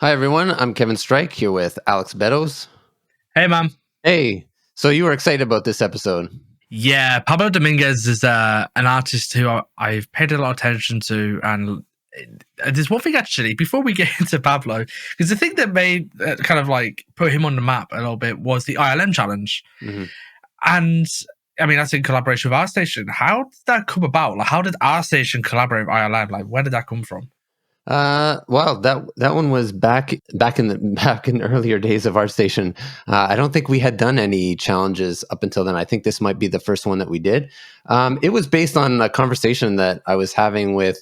Hi, everyone. I'm Kevin Strike here with Alex Beddoes. Hey, man. Hey, so you were excited about this episode? Yeah, Pablo Dominguez is an artist who I've paid a lot of attention to. And there's one thing, actually, before we get into Pablo, because the thing that made kind of like put him on the map a little bit was the ILM challenge. Mm-hmm. And I mean, that's in collaboration with ArtStation. How did that come about? Like, how did ArtStation collaborate with ILM? Like, where did that come from? Well, that one was back in the earlier days of ArtStation. I don't think we had done any challenges up until then. I think this might be the first one that we did. It was based on a conversation that I was having with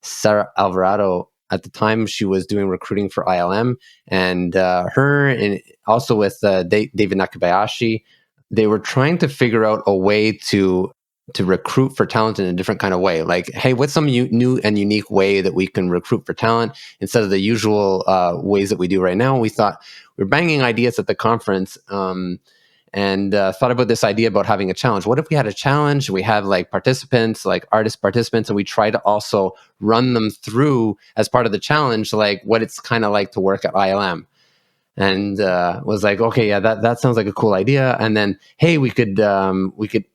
Sarah Alvarado. At the time, she was doing recruiting for ILM, and her and also with David Nakabayashi, they were trying to figure out a way to recruit for talent in a different kind of way. Like, hey, what's some new and unique way that we can recruit for talent instead of the usual ways that we do right now? We thought we were banging ideas at the conference and thought about this idea about having a challenge. What if we had a challenge? We have like participants, like artist participants, and we try to also run them through as part of the challenge, like what it's kind of like to work at ILM. And was like, okay, yeah, that sounds like a cool idea. And then, hey, we could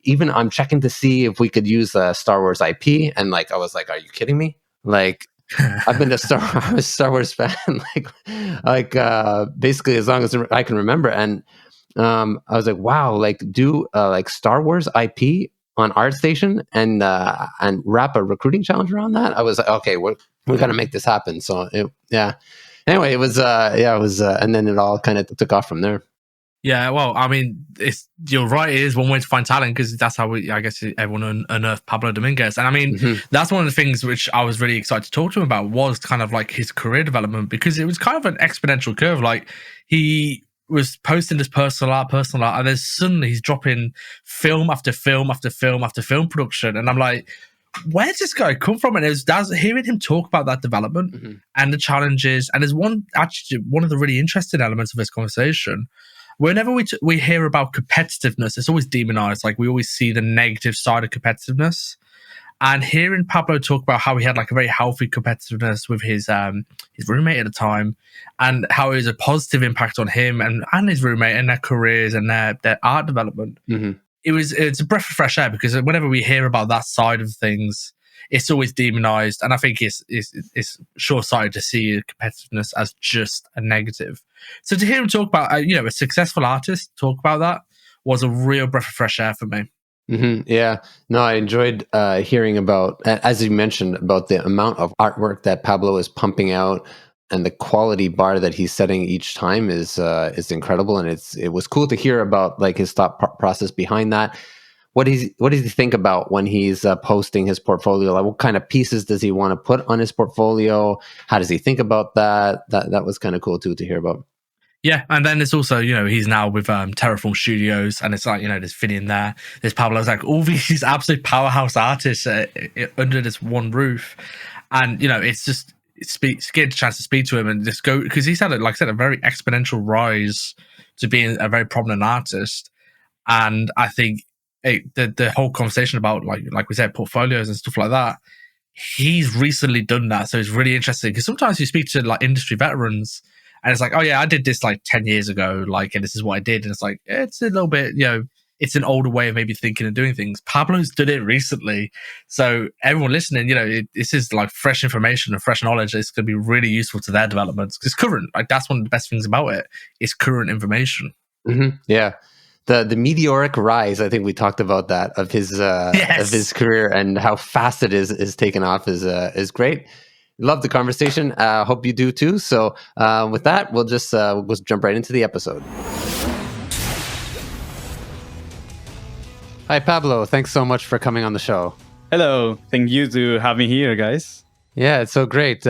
even, I'm checking to see if we could use Star Wars IP. And like, I was like, are you kidding me? Like, I've been a Star Wars fan, basically as long as I can remember. And I was like, wow, like do like Star Wars IP on ArtStation and wrap a recruiting challenge around that. I was like, okay, we're gonna make this happen. So yeah. Anyway, it was and then it all kind of took off from there. Yeah, well, I mean, you're right. It is one way to find talent because that's how I guess everyone unearthed Pablo Dominguez. And I mean, that's one of the things which I was really excited to talk to him about was kind of like his career development, because it was kind of an exponential curve. Like he was posting this personal art, and then suddenly he's dropping film after film after film after film production, and I'm like, where's this guy come from? And that's hearing him talk about that development and the challenges. And there's one of the really interesting elements of this conversation. Whenever we hear about competitiveness, it's always demonized. Like we always see the negative side of competitiveness. And hearing Pablo talk about how he had like a very healthy competitiveness with his roommate at the time, and how it was a positive impact on him and his roommate and their careers and their art development. It's a breath of fresh air, because whenever we hear about that side of things, it's always demonized. And I think it's short-sighted to see competitiveness as just a negative. So to hear him talk about, a successful artist talk about that was a real breath of fresh air for me. Yeah, no, I enjoyed hearing about, as you mentioned, about the amount of artwork that Pablo is pumping out, and the quality bar that he's setting each time is incredible. And it was cool to hear about like his thought process behind that. What does he think about when he's posting his portfolio? Like, what kind of pieces does he want to put on his portfolio? How does he think about that? That was kind of cool too to hear about. Yeah, and then there's also, he's now with Terraform Studios, and it's like, there's Vinny in there, there's Pablo. It's like all these absolute powerhouse artists under this one roof. And, it's just, getting a chance to speak to him and just go, because he's had, like I said, a very exponential rise to being a very prominent artist. And I think the whole conversation about, like we said, portfolios and stuff like that, he's recently done that. So it's really interesting, because sometimes you speak to like industry veterans, and it's like, oh yeah, I did this like 10 years ago, like, and this is what I did. And it's like, it's a little bit, it's an older way of maybe thinking and doing things. Pablo's did it recently. So everyone listening, this is like fresh information and fresh knowledge. It's going to be really useful to their developments. It's current. Like, that's one of the best things about it. It's current information. Yeah. The meteoric rise, I think we talked about that, of his of his career, and how fast it is taken off is great. Love the conversation. Hope you do too. So with that, we'll just jump right into the episode. Hi, Pablo. Thanks so much for coming on the show. Hello. Thank you to have me here, guys. Yeah, it's so great.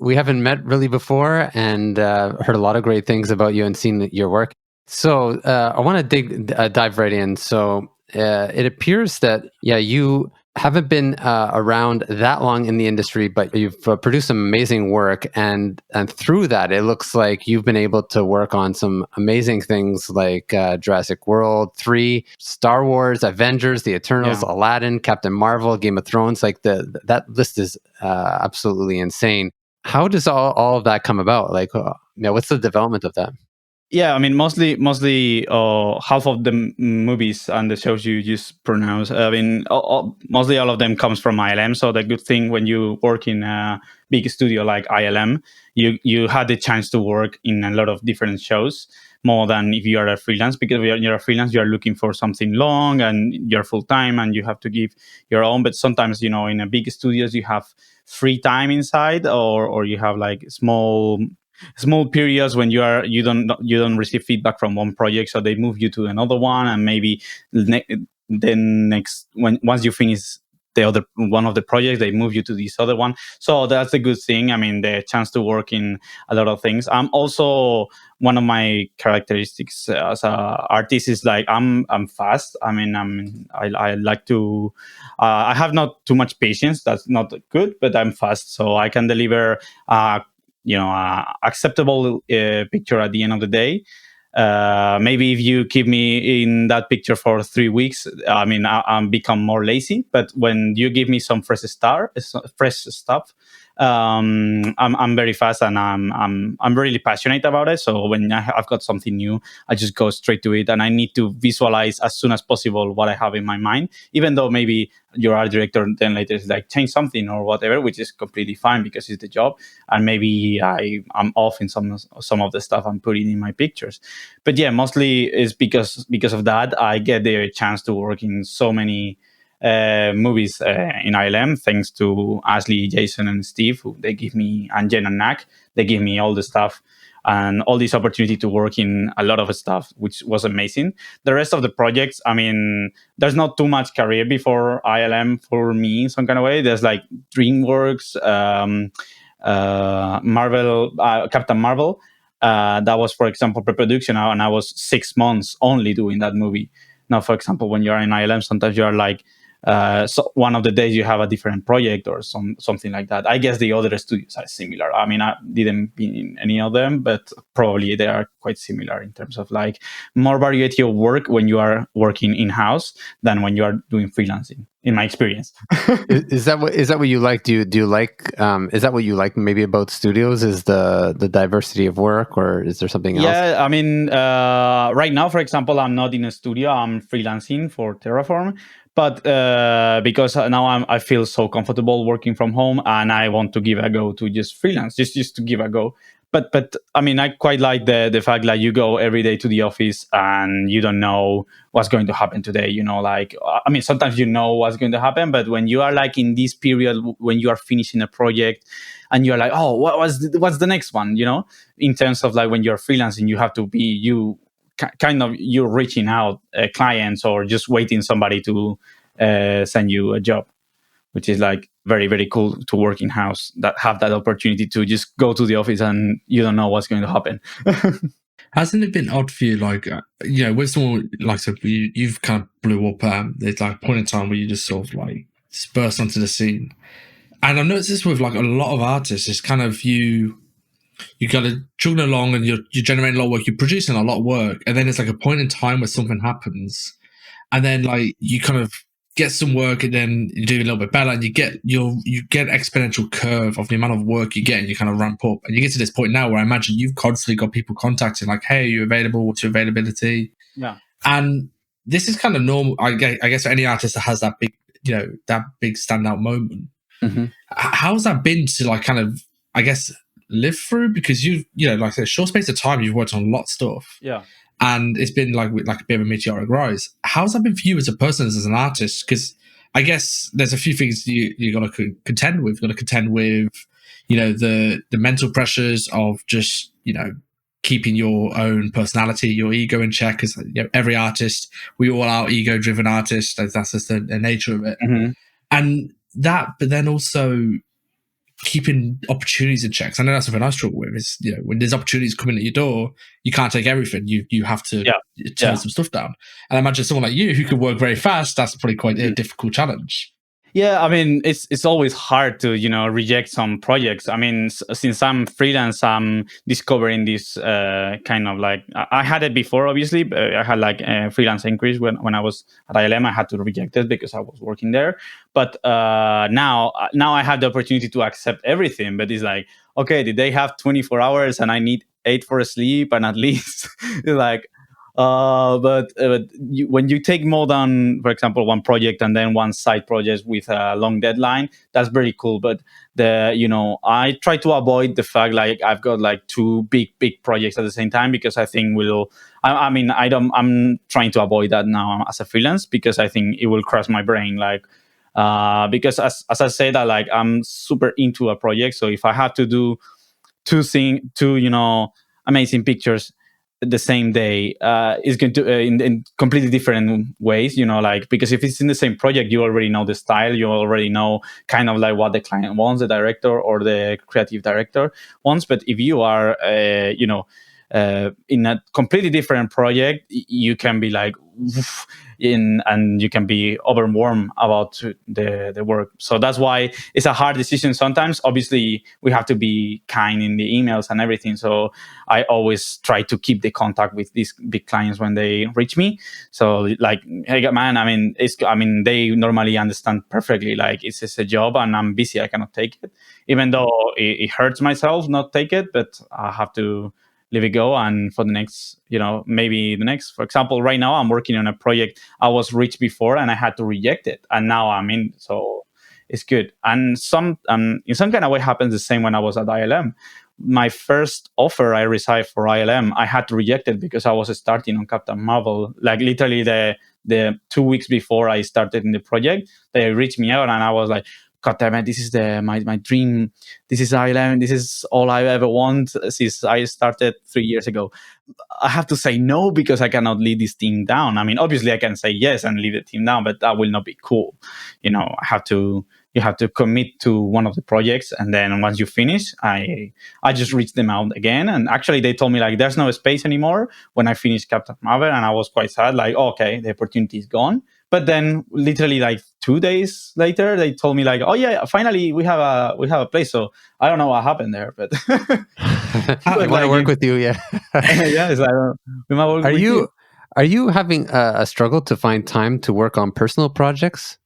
We haven't met really before, and heard a lot of great things about you and seen your work. So I want to dive right in. So it appears that, you haven't been around that long in the industry, but you've produced some amazing work. And through that, it looks like you've been able to work on some amazing things like Jurassic World 3, Star Wars, Avengers, The Eternals, Aladdin, Captain Marvel, Game of Thrones. Like that list is absolutely insane. how does all of that come about? Like, what's the development of that? Yeah, I mean, mostly half of the movies and the shows you just pronounce. I mean, mostly all of them comes from ILM. So the good thing when you work in a big studio like ILM, you had the chance to work in a lot of different shows more than if you are a freelance. Because when you're a freelance, you are looking for something long and you're full time and you have to give your own. But sometimes, in a big studios, you have free time inside, or you have like small periods when you don't receive feedback from one project, so they move you to another one, and maybe then next once you finish the other one of the projects, they move you to this other one. So that's a good thing. I mean, the chance to work in a lot of things. I'm also, one of my characteristics as an artist is like I'm fast. I mean, I like to I have not too much patience. That's not good, but I'm fast, so I can deliver acceptable picture at the end of the day. Maybe if you keep me in that picture for 3 weeks, I mean, I'm become more lazy. But when you give me some fresh stuff, I'm very fast, and I'm really passionate about it. So when I've got something new, I just go straight to it, and I need to visualize as soon as possible what I have in my mind. Even though maybe your art director then later is like change something or whatever, which is completely fine because it's the job, and maybe I'm off in some of the stuff I'm putting in my pictures. But yeah, mostly is because of that I get the chance to work in so many movies in ILM, thanks to Ashley, Jason, and Steve, who they give me, and Jen and Nak, they give me all the stuff and all this opportunity to work in a lot of stuff, which was amazing. The rest of the projects, I mean, there's not too much career before ILM for me in some kind of way. There's like DreamWorks, Marvel, Captain Marvel. That was, for example, pre-production, and I was 6 months only doing that movie. Now, for example, when you're in ILM, sometimes you are like, so one of the days you have a different project or something like that. I guess the other studios are similar. I mean, I didn't be in any of them, but probably they are quite similar in terms of like more variety of work when you are working in-house than when you are doing freelancing, in my experience. Is that what you like? Do you like? Is that what you like maybe about studios? Is the diversity of work, or is there something else? Yeah, I mean, right now, for example, I'm not in a studio. I'm freelancing for Terraform. But because now I feel so comfortable working from home, and I want to give a go to just freelance, just to give a go. But I mean, I quite like the fact that you go every day to the office and you don't know what's going to happen today. Like, I mean, sometimes you know what's going to happen, but when you are like in this period when you are finishing a project and you're like, oh, what's the next one? In terms of like when you're freelancing, you have to be you're reaching out clients or just waiting somebody to send you a job, which is like very, very cool to work in house, that have that opportunity to just go to the office and you don't know what's going to happen. Hasn't it been odd for you, like, with someone like, so you've kind of blew up, there's like a point in time where you just sort of like burst onto the scene, and I've noticed this with like a lot of artists. It's kind of you kind of chugging along and you're generating a lot of work, you're producing a lot of work, and then it's like a point in time where something happens, and then like you kind of get some work, and then you do a little bit better, and you get exponential curve of the amount of work you get, and you kind of ramp up, and you get to this point now where I imagine you've constantly got people contacting like, hey, are you available? What's your availability? Yeah. And this is kind of normal, I guess, for any artist that has that big, that big standout moment. Mm-hmm. How's that been to like kind of, I guess, live through? Because you've, like I said, short space of time, you've worked on a lot of stuff. Yeah. And it's been like a bit of a meteoric rise. How's that been for you as a person, as an artist? Because I guess there's a few things you got to contend with. You've got to contend with, the mental pressures of just, keeping your own personality, your ego in check. Because every artist, we all are ego-driven artists. That's just the nature of it. Mm-hmm. And that, but then also keeping opportunities in checks. I know that's something I struggle with. Is when there's opportunities coming at your door, you can't take everything. You have to turn some stuff down. And I imagine someone like you who can work very fast, that's probably quite a difficult challenge. Yeah, I mean, it's always hard to reject some projects. I mean, since I'm freelance, I'm discovering this kind of like I had it before. Obviously, but I had like a freelance increase when I was at ILM. I had to reject it because I was working there. But now I have the opportunity to accept everything. But it's like, okay, did they have 24 hours and I need 8 for sleep and at least like. But when you take more than, for example, one project and then one side project with a long deadline, that's very cool. But I try to avoid the fact like I've got like 2 big projects at the same time, because I think I'm trying to avoid that now as a freelance, because I think it will crush my brain. Like, because as I said, that like I'm super into a project, so if I have to do two amazing pictures the same day, is going to in completely different ways, like, because if it's in the same project, you already know the style, you already know kind of like what the client wants, the director or the creative director wants. But if you are in a completely different project, you can be like and you can be overwhelmed about the work. So that's why it's a hard decision sometimes. Obviously, we have to be kind in the emails and everything. So I always try to keep the contact with these big clients when they reach me. So like, hey man, I mean they normally understand perfectly. Like, it's just a job and I'm busy. I cannot take it, even though it hurts myself not take it. But I have to leave it go. And for the next, maybe the next, for example, right now I'm working on a project I was reached before and I had to reject it, and now I'm in. So it's good. And in some kind of way happens the same when I was at ILM. My first offer I received for ILM, I had to reject it because I was starting on Captain Marvel. Like literally the 2 weeks before I started in the project, they reached me out and I was like, God damn it, this is my dream. This is ILM. This is all I ever want since I started 3 years ago. I have to say no because I cannot lead this team down. I mean, obviously I can say yes and lead the team down, but that will not be cool. You have to commit to one of the projects, and then once you finish, I just reached them out again. And actually they told me like there's no space anymore when I finished Captain Marvel, and I was quite sad, like, oh, okay, the opportunity is gone. But then literally like 2 days later, they told me like, oh yeah, finally we have a place. So I don't know what happened there, but I want to work with you. Yeah. Yes, we might work with you. Are you having a struggle to find time to work on personal projects?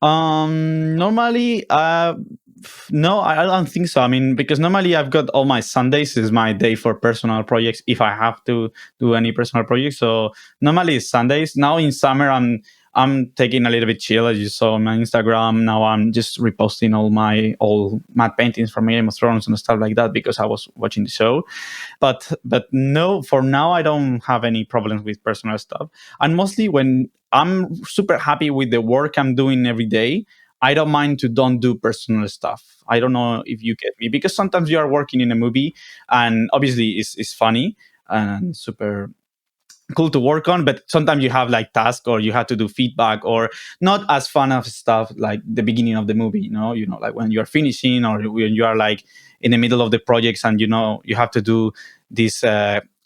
Normally, no, I don't think so. I mean, because normally I've got all my Sundays is my day for personal projects if I have to do any personal projects. So normally it's Sundays. Now in summer, I'm taking a little bit chill, as you saw on my Instagram. Now I'm just reposting all my old matte paintings from Game of Thrones and stuff like that because I was watching the show. But no, for now I don't have any problems with personal stuff. And mostly when I'm super happy with the work I'm doing every day, I don't mind to don't do personal stuff. I don't know if you get me, because sometimes you are working in a movie and obviously it's funny and super cool to work on, but sometimes you have like tasks or you have to do feedback or not as fun of stuff like the beginning of the movie, like when you're finishing or when you are like in the middle of the projects and you have to do this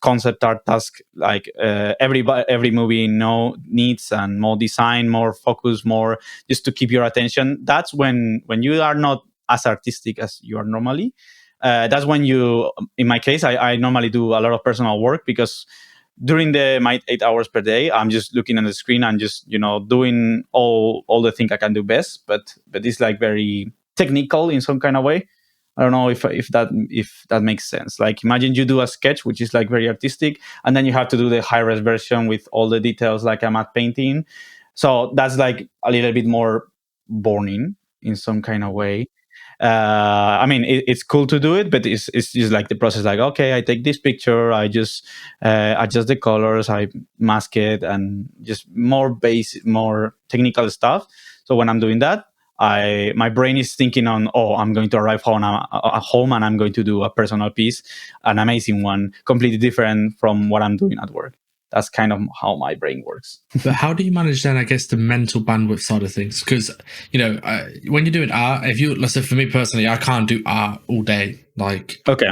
concept art task, like every movie needs, and more design, more focus, more just to keep your attention. That's when you are not as artistic as you are normally. That's when in my case, I normally do a lot of personal work, because during my 8 hours per day, I'm just looking at the screen and just doing all the things I can do best. But it's like very technical in some kind of way. I don't know if that makes sense. Like, imagine you do a sketch which is like very artistic, and then you have to do the high-res version with all the details like a matte painting. So that's like a little bit more boring in some kind of way. I mean, it's cool to do it, but it's just like the process. Like, okay, I take this picture, I just adjust the colors, I mask it, and just more technical stuff. So when I'm doing that, my brain is thinking on, I'm going to arrive home and I'm going to do a personal piece, an amazing one, completely different from what I'm doing at work. That's kind of how my brain works. But how do you manage then, I guess, the mental bandwidth side of things? Because, when you're doing art, let's say for me personally, I can't do art all day. Like, okay,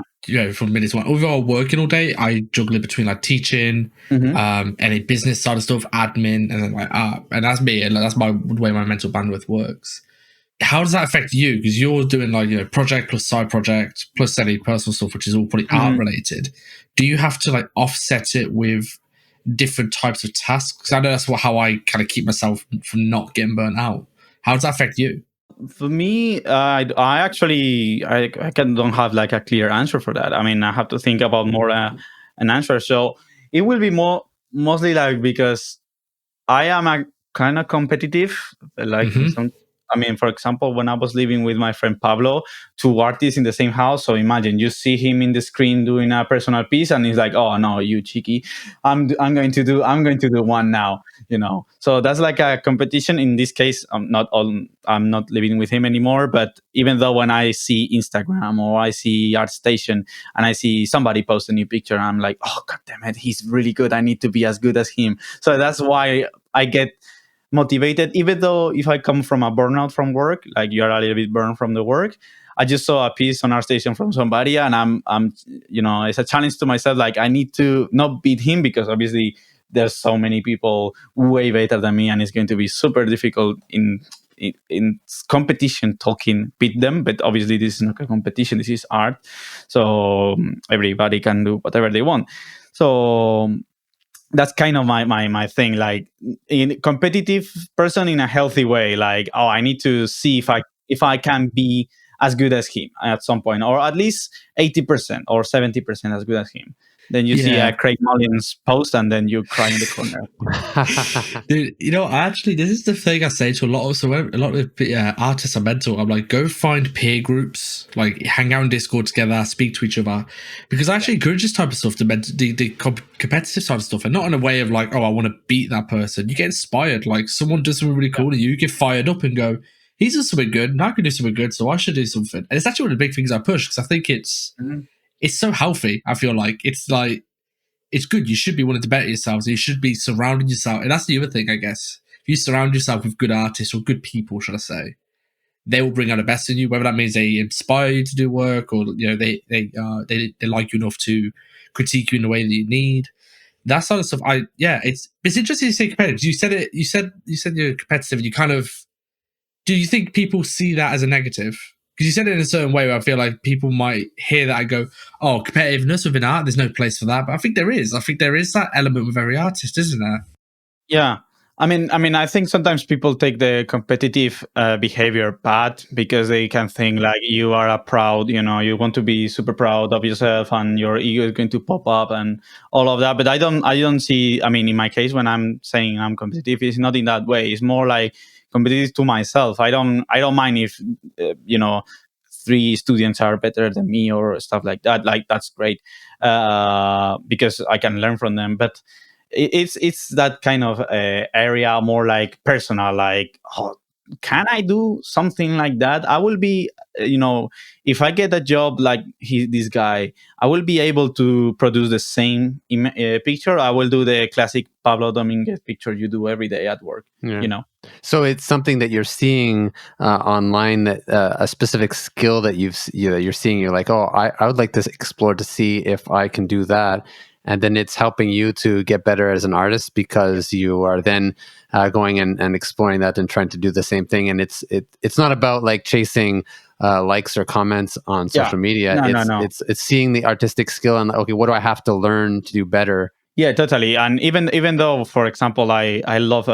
from minute to one. If I'm working all day, I juggle it between like teaching, any business side of stuff, admin, and then like art. And that's me. And that's the way my mental bandwidth works. how does that affect you? Because you're doing like, project plus side project plus any personal stuff, which is all probably art related. Do you have to like offset it with different types of tasks? Because I know that's how I kind of keep myself from not getting burnt out. How does that affect you? For me, I actually don't have like a clear answer for that. I mean, I have to think about more an answer. So it will be mostly like, because I am a kind of competitive, like I mean, for example, when I was living with my friend Pablo, two artists in the same house. So imagine you see him in the screen doing a personal piece, and he's like, "Oh no, you cheeky! I'm going to do one now." So that's like a competition. In this case, I'm not living with him anymore. But even though when I see Instagram or I see ArtStation and I see somebody post a new picture, I'm like, "Oh god damn it, he's really good! I need to be as good as him." So that's why I get motivated, even though if I come from a burnout from work, like you're a little bit burned from the work. I just saw a piece on ArtStation from somebody, and I'm it's a challenge to myself. Like, I need to not beat him, because obviously there's so many people way better than me, and it's going to be super difficult in competition talking beat them. But obviously this is not a competition, this is art, so everybody can do whatever they want. So that's kind of my thing, like, in competitive person in a healthy way, like, oh, I need to see if I can be as good as him at some point, or at least 80% or 70% as good as him. Then you see Craig Mullins post, and then you cry in the corner. Dude, actually, this is the thing I say to a lot of artists I mentor. I'm like, go find peer groups, like hang out in Discord together, speak to each other, because I actually encourage this type of stuff, the competitive side of stuff, and not in a way of like, oh, I want to beat that person. You get inspired, like someone does something really cool, and you get fired up and go, he's doing something good, and I can do something good, so I should do something. And it's actually one of the big things I push, because I think it's so healthy. I feel like it's good. You should be wanting to better yourselves. You should be surrounding yourself. And that's the other thing, I guess. If you surround yourself with good artists, or good people, should I say, they will bring out the best in you, whether that means they inspire you to do work, or they like you enough to critique you in the way that you need. That sort of stuff. It's interesting to say competitive. You said it. You said you're competitive. And you kind of, do you think people see that as a negative? Because you said it in a certain way where I feel like people might hear that and go, oh, competitiveness within art, there's no place for that. But I think there is. I think there is that element with every artist, isn't there? Yeah. I mean, I think sometimes people take the competitive behavior bad, because they can think like you are a proud, you want to be super proud of yourself, and your ego is going to pop up and all of that. But I don't see, I mean, in my case, when I'm saying I'm competitive, it's not in that way. It's more like competitive to myself. I don't mind if, 3 students are better than me or stuff like that. Like, that's great, because I can learn from them. But it's that kind of area, more like personal, like, oh, can I do something like that? I will be, if I get a job like this guy, I will be able to produce the same picture. I will do the classic Pablo Dominguez picture you do every day at work. So it's something that you're seeing online, that a specific skill that you're seeing. You're like, oh, I would like to explore to see if I can do that. And then it's helping you to get better as an artist, because you are then going and exploring that and trying to do the same thing. And it's not about like chasing likes or comments on social media. No. It's seeing the artistic skill and, okay, what do I have to learn to do better? Yeah, totally. And even though, for example, I love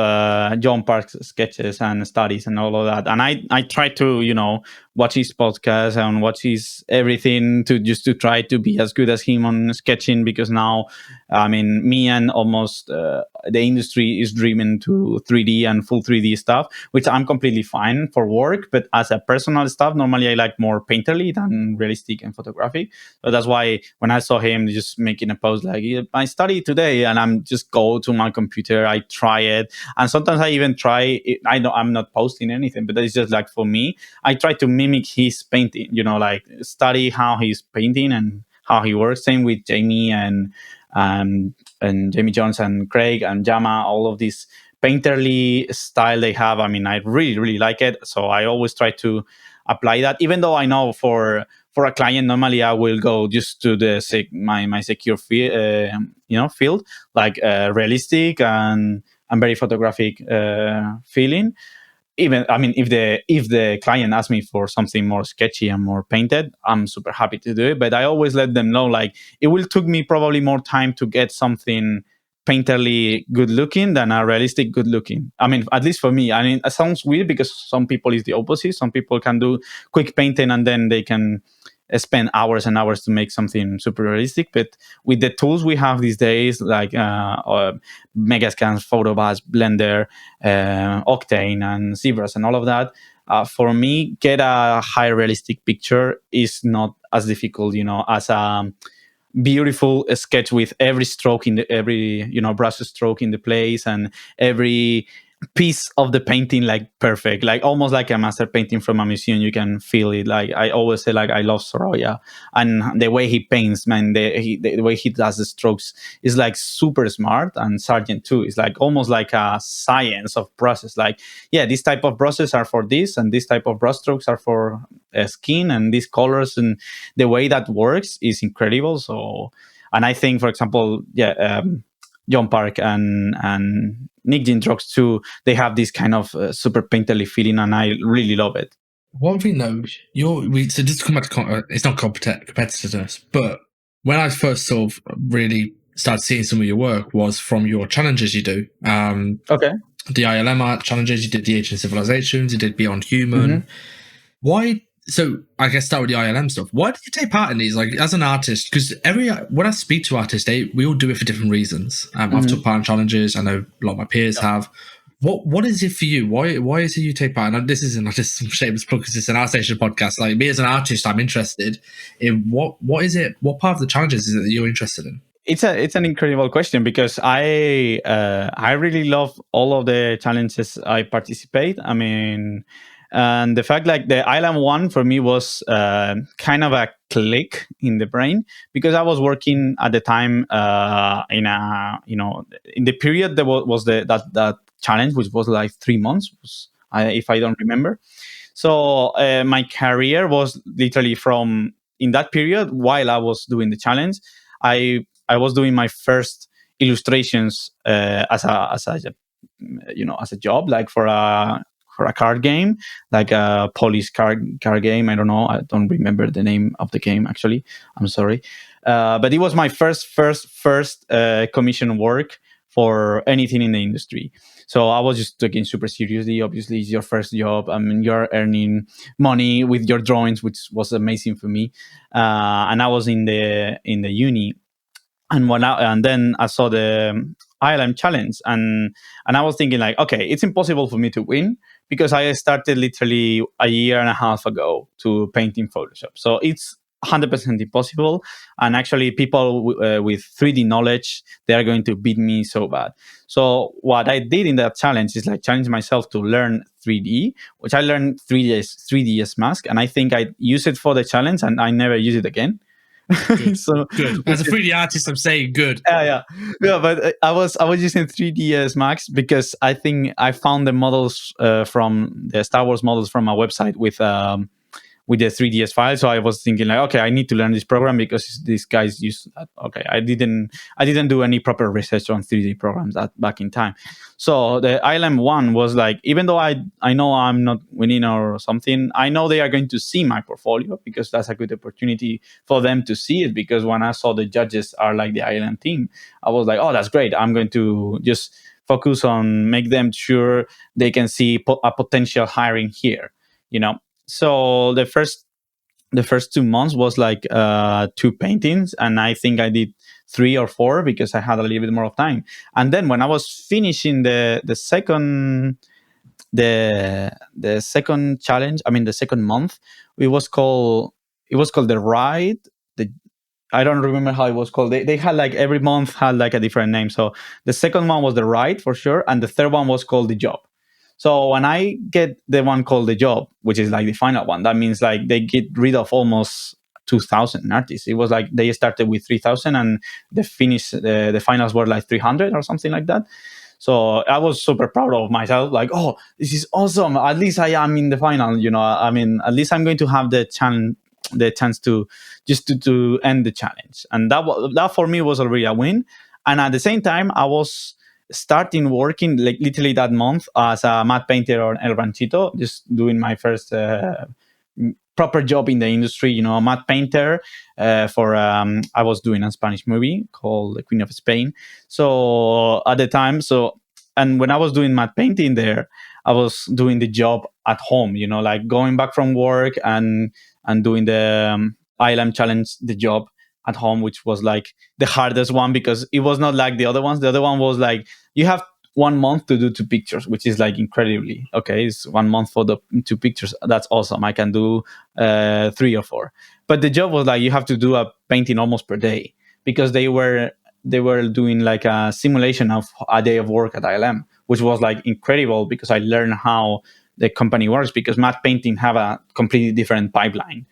John Park's sketches and studies and all of that, and I try to watch his podcast and watch his everything to try to be as good as him on sketching, because now, I mean, me and almost the industry is driven to 3D and full 3D stuff, which I'm completely fine for work. But as a personal stuff, normally I like more painterly than realistic and photographic. So that's why when I saw him just making a post like, I studied today, and I'm just go to my computer, I try it, and sometimes I even try it. I'm not posting anything, but it's just like, for me, I try to mimic his painting, like study how he's painting and how he works. Same with Jamie and Jamie Jones and Craig and Jama, all of this painterly style they have. I mean, I really, really like it. So I always try to apply that, even though I know for a client, normally I will go just to the my secure field, like realistic and very photographic feeling. even, I mean, if the client asks me for something more sketchy and more painted, I'm super happy to do it. But I always let them know, like, it will took me probably more time to get something painterly good looking than a realistic good looking. I mean, at least for me. I mean, it sounds weird because some people is the opposite. Some people can do quick painting and then they can spend hours and hours to make something super realistic. But with the tools we have these days, like Megascans, Photobus, Blender, Octane, and ZBrush, and all of that, for me, get a high realistic picture is not as difficult, as a beautiful sketch with every stroke in every brush stroke in the place, and every piece of the painting like perfect, like almost like a master painting from a museum. You can feel it. Like I always say, like, I love Sorolla, and the way he paints, man, the way he does the strokes is like super smart. And Sargent too is like almost like a science of process. Like, yeah, this type of brushes are for this, and this type of brush strokes are for skin, and these colors, and the way that works is incredible. So, and I think, for example, John Park and Nick Jindrox too, they have this kind of super painterly feeling, and I really love it. One thing though, so just to come back to it's not competitiveness, but when I first sort of really started seeing some of your work was from your challenges you do. Okay. The ILM art challenges, you did the Ancient Civilizations, you did Beyond Human. Why? So I guess start with the ILM stuff. Why did you take part in these? Like, as an artist, because when I speak to artists, we all do it for different reasons. I've took part in challenges. I know a lot of my peers have. What is it for you? Why is it you take part? And this isn't like just some shameless plug because it's an ArtStation podcast. Like, me as an artist, I'm interested in what is it? What part of the challenges is it that you're interested in? It's an incredible question, because I really love all of the challenges I participate. I mean, and the fact, like, the Island one for me was kind of a click in the brain, because I was working at the time in the period that was that challenge, which was like 3 months, if I don't remember. So my career was literally from in that period. While I was doing the challenge, I was doing my first illustrations as a job, like for a card game, like a police card game. I don't know. I don't remember the name of the game, actually. I'm sorry. But it was my first commission work for anything in the industry. So I was just taking super seriously. Obviously, it's your first job. I mean, you're earning money with your drawings, which was amazing for me. And I was in the uni. And then I saw the ILM challenge, and I was thinking, like, okay, it's impossible for me to win, because I started literally a year and a half ago to paint in Photoshop. So it's 100% impossible. And actually, people with 3D knowledge, they are going to beat me so bad. So what I did in that challenge is like challenge myself to learn 3D, which I learned 3ds Mask, and I think I used it for the challenge, and I never use it again. Good. So good. As a 3D artist, I'm saying good. Yeah. But I was using 3ds Max because I think I found the models from the Star Wars models from a website with the 3ds file. So I was thinking, like, okay, I need to learn this program because these guys use that. Okay, I didn't do any proper research on 3D programs back in time. So the ILM one was like, even though I know I'm not winning or something, I know they are going to see my portfolio, because that's a good opportunity for them to see it. Because when I saw the judges are like the ILM team, I was like, oh, that's great. I'm going to just focus on make them sure they can see a potential hiring here, So the first 2 months was like 2 paintings, and I think I did 3 or 4 because I had a little bit more of time. And then when I was finishing the second challenge, I mean the second month, it was called the Ride. I don't remember how it was called. They had like every month had like a different name. So the second one was the Ride for sure, and the third one was called the Job. So when I get the one called the Job, which is like the final one, that means like they get rid of almost 2,000 artists. It was like they started with 3,000 and the finals were like 300 or something like that. So I was super proud of myself. Like, oh, this is awesome. At least I am in the final. I mean, at least I'm going to have the chance to just to end the challenge. And that for me was already a win. And at the same time, I was starting working like literally that month as a matte painter on El Ranchito, just doing my first proper job in the industry, a matte painter for I was doing a Spanish movie called The Queen of Spain. So at the time, and when I was doing matte painting there, I was doing the job at home, like going back from work and doing the ILM challenge, the job at home, which was like the hardest one because it was not like the other ones. The other one was like, you have 1 month to do 2 pictures, which is like incredibly okay. It's 1 month for the 2 pictures. That's awesome. I can do 3 or 4. But the job was like you have to do a painting almost per day because they were doing like a simulation of a day of work at ILM, which was like incredible because I learned how the company works because matte painting have a completely different pipeline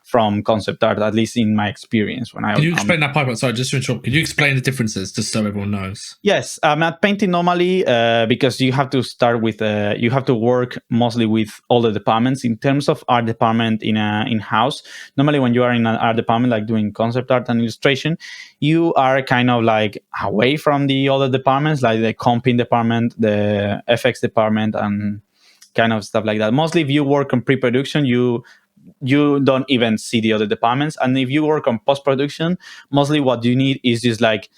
from concept art, at least in my experience. Can you explain that pipeline? Sorry, just to interrupt. Could you explain the differences just so everyone knows? Yes, matte painting normally because you have to start with you have to work mostly with all the departments. In terms of art department in house, normally when you are in an art department like doing concept art and illustration, you are kind of like away from the other departments like the comping department, the FX department, and kind of stuff like that. Mostly if you work on pre-production, you don't even see the other departments. And if you work on post-production, mostly what you need is just like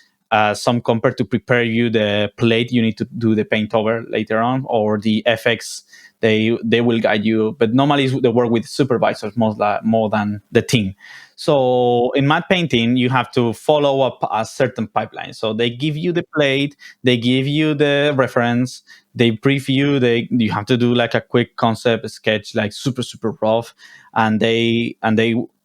some comper to prepare you the plate you need to do the paint over later on, or the FX, they will guide you. But normally they work with supervisors more than the team. So in matte painting, you have to follow up a certain pipeline. So they give you the plate, they give you the reference, they brief you, you have to do like a quick concept sketch, like super, super rough. And they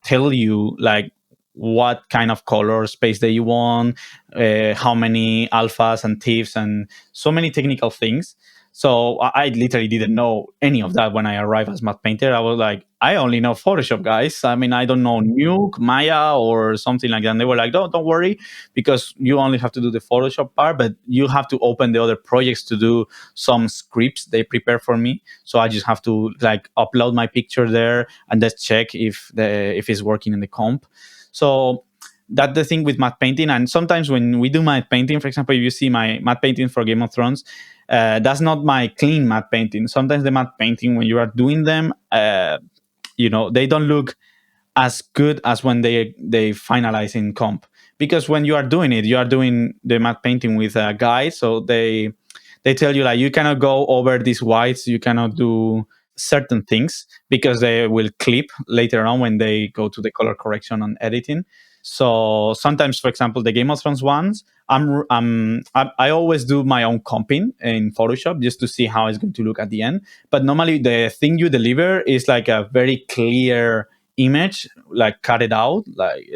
tell you like what kind of color space that you want, how many alphas and TIFFs, and so many technical things. So I literally didn't know any of that when I arrived as matte painter. I was like, I only know Photoshop, guys. I mean, I don't know Nuke, Maya, or something like that. And they were like, don't worry, because you only have to do the Photoshop part, but you have to open the other projects to do some scripts they prepare for me. So I just have to like upload my picture there and just check if it's working in the comp. So that's the thing with matte painting. And sometimes when we do matte painting, for example, if you see my matte painting for Game of Thrones, that's not my clean matte painting. Sometimes the matte painting, when you are doing them, they don't look as good as when they finalize in comp. Because when you are doing it, you are doing the matte painting with a guide. So they tell you like, you cannot go over these whites, you cannot do certain things because they will clip later on when they go to the color correction and editing. So sometimes, for example, the Game of Thrones ones, I always do my own comping in Photoshop just to see how it's going to look at the end. But normally the thing you deliver is like a very clear image, like cut it out, like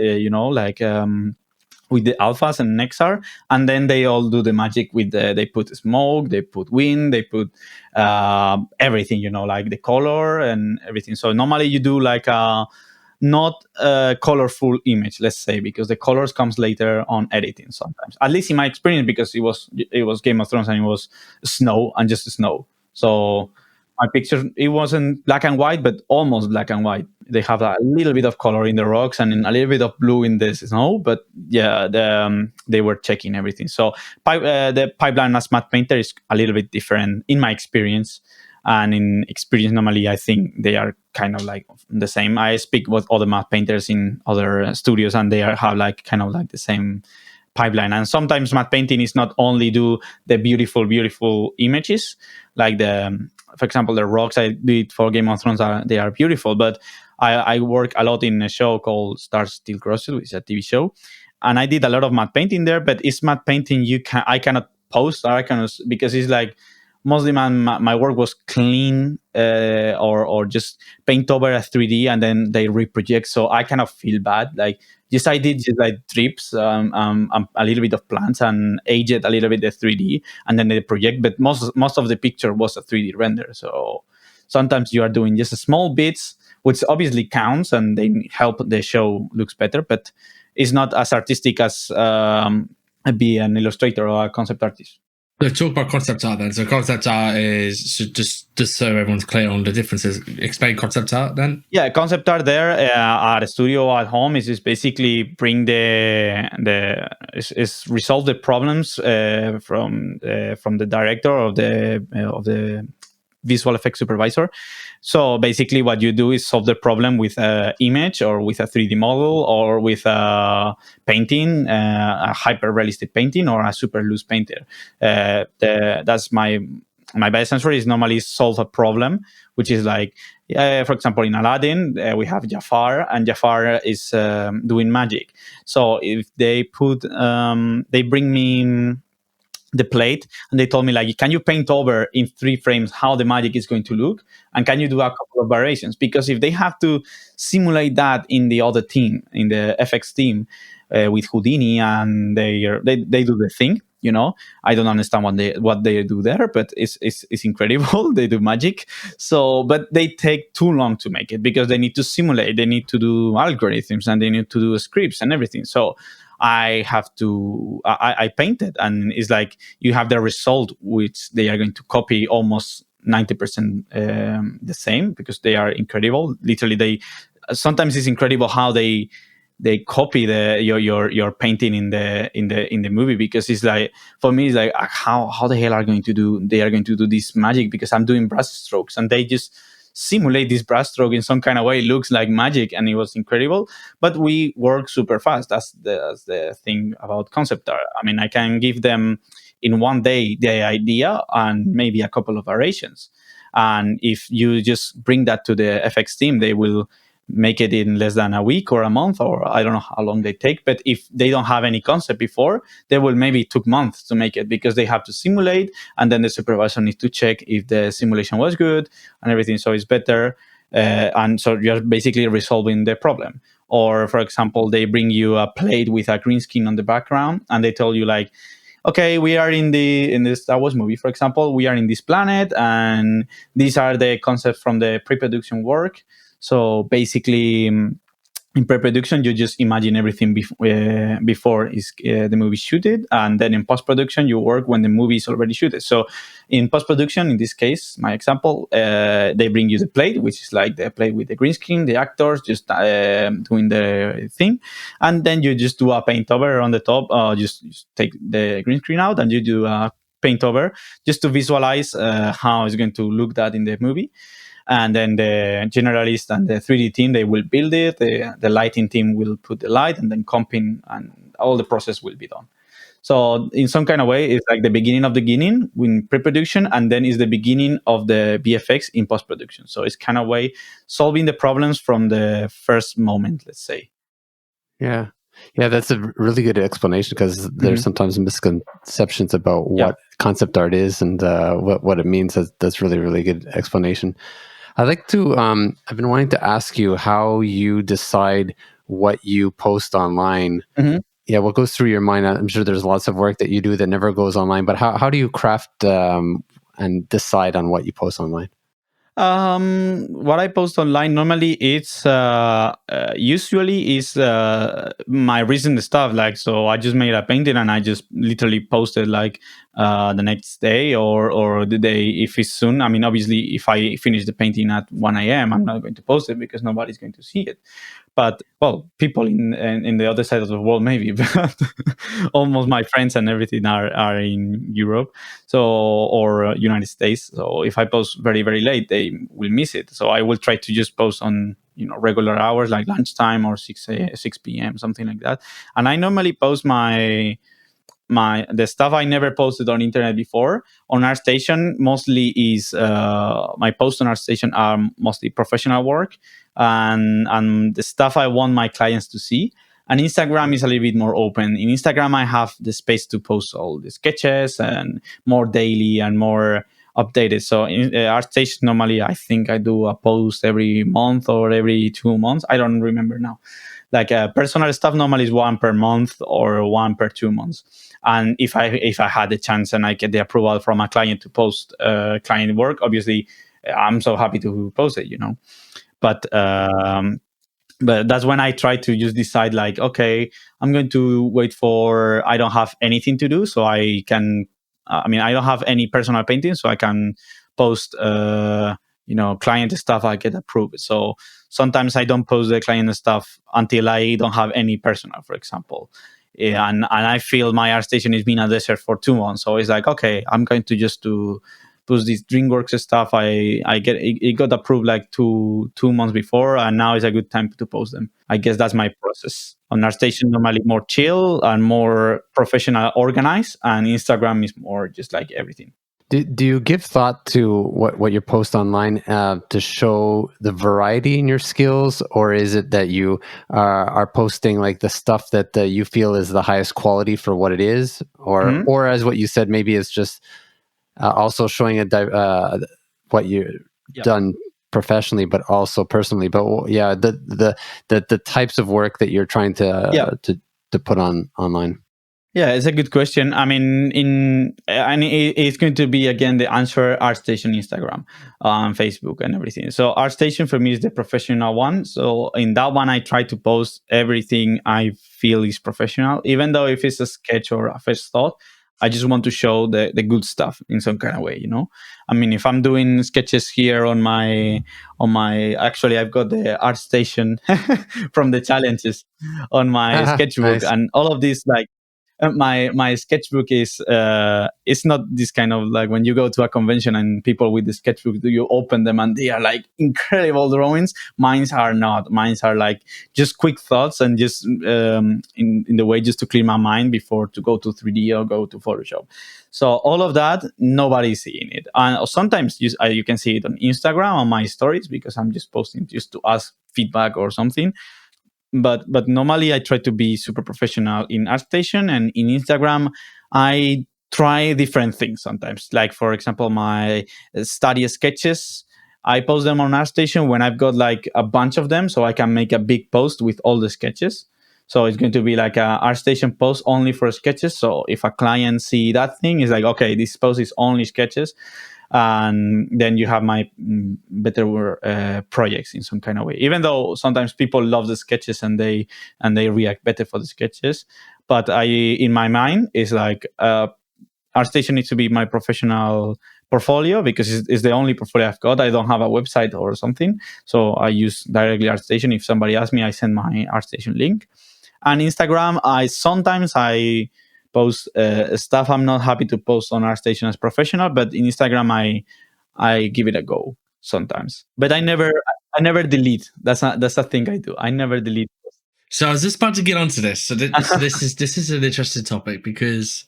with the alphas and Nexar, and then they all do the magic with they put smoke, they put wind, they put everything, like the color and everything. So normally you do like not a colorful image, let's say, because the colors comes later on editing sometimes. At least in my experience, because it was Game of Thrones and it was snow and just snow. So my picture, it wasn't black and white, but almost black and white. They have a little bit of color in the rocks and a little bit of blue in the snow. But yeah, they were checking everything. So the pipeline as matte painter is a little bit different in my experience. And in experience, normally, I think they are kind of like the same. I speak with other matte painters in other studios, and they have like kind of like the same pipeline. And sometimes matte painting is not only do the beautiful, beautiful images, like for example, the rocks I did for Game of Thrones, they are beautiful. But I work a lot in a show called Stars Still Crossed, which is a TV show, and I did a lot of matte painting there. But it's matte painting I cannot post, or I cannot, because it's like, mostly my work was clean or just paint over a 3D and then they reproject. So I kind of feel bad. Like, just I did just like drips, a little bit of plants and aged a little bit the 3D and then they project. But most of the picture was a 3D render. So sometimes you are doing just small bits, which obviously counts and they help the show looks better. But it's not as artistic as be an illustrator or a concept artist. So talk about concept art then. So concept art is just so everyone's clear on the differences. Explain concept art then. Yeah, concept art there at a studio at home is basically bring is resolve the problems from the director of the visual effects supervisor. So basically what you do is solve the problem with an image or with a 3D model or with a painting, a hyper realistic painting or a super loose painter. That's my best answer is normally solve a problem, which is like, for example, in Aladdin, we have Jafar, and Jafar is doing magic. So if they they bring me the plate and they told me like, can you paint over in 3 frames how the magic is going to look, and can you do a couple of variations? Because if they have to simulate that in the other team, in the FX team, with Houdini, and they do the thing, you know, I don't understand what they do there, but it's incredible. They do magic. So, but they take too long to make it because they need to simulate, they need to do algorithms, and they need to do scripts and everything. So I painted, and it's like you have the result, which they are going to copy almost 90% the same, because they are incredible. Literally, sometimes it's incredible how they copy your painting in the movie, because it's like, for me, it's like, how the hell are they going to do this magic, because I'm doing brush strokes and they just simulate this brush stroke in some kind of way. It looks like magic, and it was incredible. But we work super fast. That's the thing about concept art. I mean, I can give them in one day the idea and maybe a couple of variations, and if you just bring that to the FX team, they will make it in less than a week or a month, or I don't know how long they take. But if they don't have any concept before, they will maybe took months to make it, because they have to simulate, and then the supervisor needs to check if the simulation was good and everything, so it's better. And so you're basically resolving the problem. Or for example, they bring you a plate with a green screen on the background, and they tell you like, okay, we are in the Star Wars movie, for example, we are in this planet, and these are the concepts from the pre-production work. So basically, in pre-production, you just imagine everything before the movie shooted, and then in post-production, you work when the movie is already shooted. So in post-production, in this case, my example, they bring you the plate, which is like the plate with the green screen, the actors just doing the thing, and then you just do a paint over on the top. Just take the green screen out, and you do a paint over just to visualize how it's going to look that in the movie. And then the generalist and the 3D team, they will build it. The lighting team will put the light, and then comping, and all the process will be done. So in some kind of way, it's like the beginning of the beginning in pre-production, and then is the beginning of the VFX in post-production. So it's kind of way solving the problems from the first moment, let's say. Yeah. Yeah, that's a really good explanation, because there's sometimes misconceptions about what concept art is and what it means. That's really, really good explanation. I'd like to, I've been wanting to ask you how you decide what you post online. Yeah, what goes through your mind? I'm sure there's lots of work that you do that never goes online, but how do you craft and decide on what you post online? What I post online normally, it's usually is my recent stuff. Like, so I just made a painting and I just literally posted like the next day or the day if it's soon. I mean, obviously, if I finish the painting at 1 a.m., I'm not going to post it because nobody's going to see it. But well, people in the other side of the world maybe, but almost my friends and everything are in Europe, so or United States. So if I post very very late, they will miss it. So I will try to just post on regular hours like lunchtime or 6 p.m. something like that. And I normally post the stuff I never posted on internet before on ArtStation. Mostly is my posts on ArtStation are mostly professional work and the stuff I want my clients to see. And Instagram is a little bit more open. In Instagram, I have the space to post all the sketches and more daily and more updated. So in ArtStation, normally I think I do a post every month or every 2 months. I don't remember now. Like personal stuff normally is one per month or one per 2 months. And if I had the chance and I get the approval from a client to post client work, obviously I'm so happy to post it, But that's when I try to just decide like, okay, I'm going to wait for I don't have anything to do, so I can I mean, I don't have any personal paintings, so I can post client stuff I get approved. So sometimes I don't post the client stuff until I don't have any personal, for example. Yeah, and I feel my ArtStation has been a desert for 2 months. So it's like, okay, I'm going to just to post this DreamWorks stuff. I get it got approved like two months before, and now is a good time to post them. I guess that's my process. On ArtStation, normally more chill and more professional, organized, and Instagram is more just like everything. Do you give thought to what you post online to show the variety in your skills, or is it that you are posting like the stuff that you feel is the highest quality for what it is, or as what you said, maybe it's just also showing what you've done professionally, but also personally. But yeah, the types of work that you're trying to put on online. Yeah, it's a good question. I mean, it's going to be again the answer ArtStation Instagram, Facebook, and everything. So ArtStation for me is the professional one. So in that one, I try to post everything I feel is professional, even though if it's a sketch or a first thought. I just want to show the good stuff in some kind of way, I mean, if I'm doing sketches here on my actually I've got the ArtStation from the challenges on my sketchbook, nice. And all of this like. My sketchbook is it's not this kind of like when you go to a convention and people with the sketchbook, you open them and they are like incredible drawings. Mines are not. Mines are like just quick thoughts and just in the way just to clear my mind before to go to 3D or go to Photoshop. So all of that, nobody's seeing it. And sometimes you can see it on Instagram on my stories because I'm just posting just to ask feedback or something. But normally I try to be super professional in ArtStation, and in Instagram I try different things sometimes. Like for example, my study sketches, I post them on ArtStation when I've got like a bunch of them, so I can make a big post with all the sketches. So it's going to be like a ArtStation post only for sketches. So if a client see that thing, it's like, okay, this post is only sketches. And then you have my better projects in some kind of way. Even though sometimes people love the sketches and they react better for the sketches, but in my mind, is like ArtStation needs to be my professional portfolio because it's the only portfolio I've got. I don't have a website or something, so I use directly ArtStation. If somebody asks me, I send my ArtStation link. And Instagram, I sometimes post stuff I'm not happy to post on ArtStation as professional, but in Instagram I give it a go sometimes. But I never delete. That's a thing I do. I never delete. So I was just about to get onto this. So this is an interesting topic because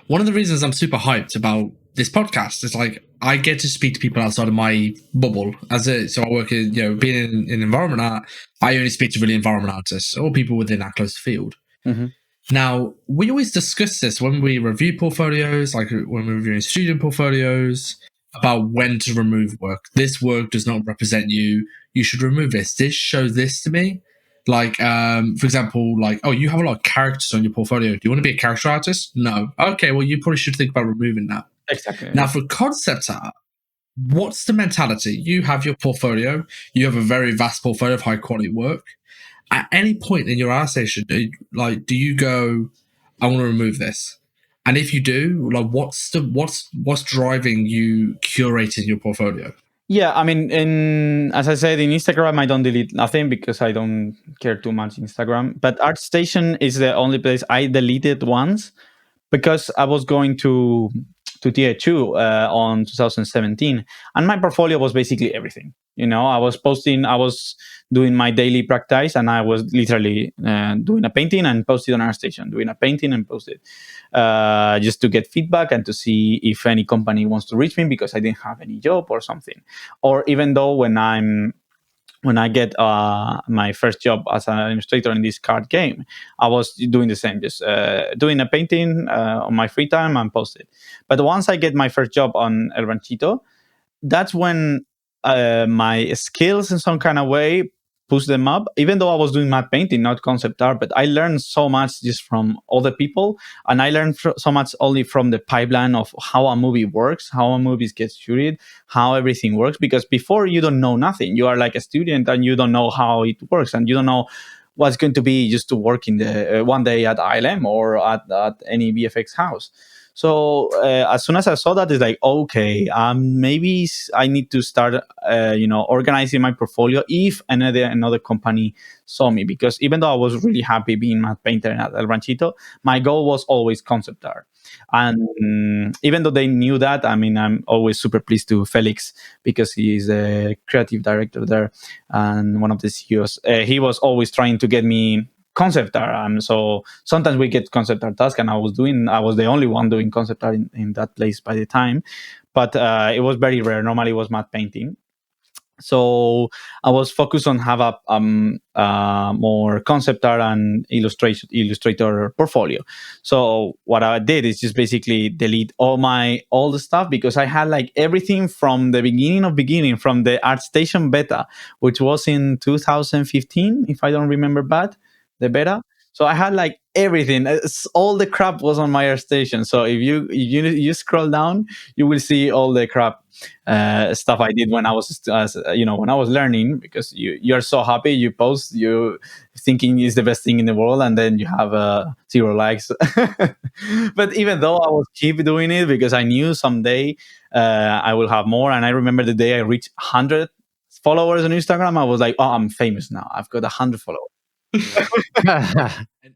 one of the reasons I'm super hyped about this podcast is like I get to speak to people outside of my bubble. So I work in being in environment art. I only speak to really environment artists or people within that close field. Mm-hmm. Now, we always discuss this when we review portfolios, like when we're reviewing student portfolios, about when to remove work. This work does not represent you. You should remove this. This shows this to me. Like, for example, like, oh, you have a lot of characters on your portfolio. Do you want to be a character artist? No. Okay, well, you probably should think about removing that. Exactly. Now, for concept art, what's the mentality? You have your portfolio. You have a very vast portfolio of high-quality work. At any point in your ArtStation, do you go, I want to remove this? And if you do, like, what's driving you curating your portfolio? Yeah, I mean, as I said, in Instagram, I don't delete nothing because I don't care too much Instagram. But ArtStation is the only place I deleted once because I was going to Tier 2 on 2017. And my portfolio was basically everything. I was posting, I was doing my daily practice, and I was literally doing a painting and post it on ArtStation, doing a painting and post it just to get feedback and to see if any company wants to reach me because I didn't have any job or something. Or even though when I get my first job as an illustrator in this card game, I was doing the same, just doing a painting on my free time and post it. But once I get my first job on El Ranchito, that's when my skills in some kind of way push them up, even though I was doing matte painting, not concept art. But I learned so much just from other people. And I learned so much only from the pipeline of how a movie works, how a movie gets shooted, how everything works. Because before, you don't know nothing. You are like a student and you don't know how it works. And you don't know what's going to be just to work in the one day at ILM or at any VFX house. So as soon as I saw that, it's like, okay, maybe I need to start, organizing my portfolio if another company saw me, because even though I was really happy being matte painter at El Ranchito, my goal was always concept art. And even though they knew that, I mean, I'm always super pleased to Felix, because he is the creative director there and one of the CEOs. He was always trying to get me concept art. So sometimes we get concept art tasks, and I was the only one doing concept art in that place by the time. But it was very rare. Normally it was matte painting. So I was focused on have a more concept art and illustrator portfolio. So what I did is just basically delete all the stuff, because I had like everything from the beginning, from the ArtStation beta, which was in 2015, if I don't remember bad, the beta. So I had like everything. All the crap was on my ArtStation. So if you scroll down, you will see all the crap stuff I did when I was when I was learning, because you're so happy, you post, you thinking is the best thing in the world, and then you have 0 likes. But even though I was keep doing it, because I knew someday I will have more. And I remember the day I reached 100 followers on Instagram, I was like, oh, I'm famous now, I've got 100 followers.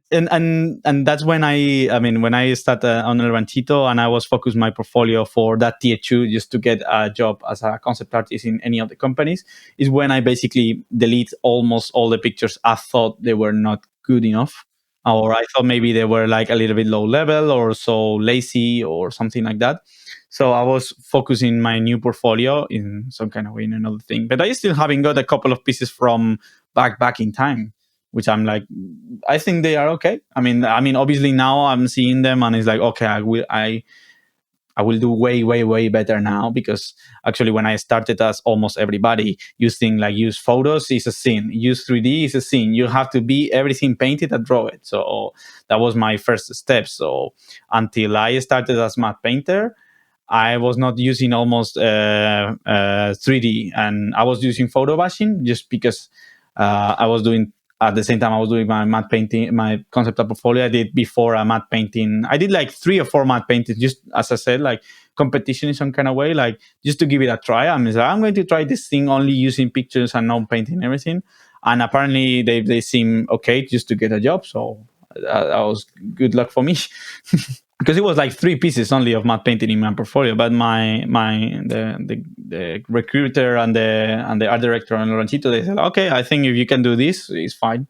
and that's when when I started on El Ranchito, and I was focused my portfolio for that tier 2 just to get a job as a concept artist in any of the companies, is when I basically delete almost all the pictures I thought they were not good enough, or I thought maybe they were like a little bit low level or so lazy or something like that. So I was focusing my new portfolio in some kind of way in another thing. But I still haven't got a couple of pieces from back in time, which I'm like, I think they are okay. I mean, obviously now I'm seeing them and it's like, okay, I will do way better now, because actually when I started, as almost everybody, use photos is a sin, use 3D is a sin. You have to be everything painted and draw it. So that was my first step. So until I started as matte painter, I was not using almost 3D, and I was using photo bashing just because I was doing. At the same time, I was doing my matte painting, my concept art portfolio. I did before a matte painting. I did like 3 or 4 matte paintings, just as I said, like competition in some kind of way, like just to give it a try. I'm going to try this thing only using pictures and not painting everything. And apparently they seem okay just to get a job. So that was good luck for me. Because it was like 3 pieces only of matte painting in my portfolio, but the recruiter and the art director on Ranchito, they said, okay, I think if you can do this, it's fine.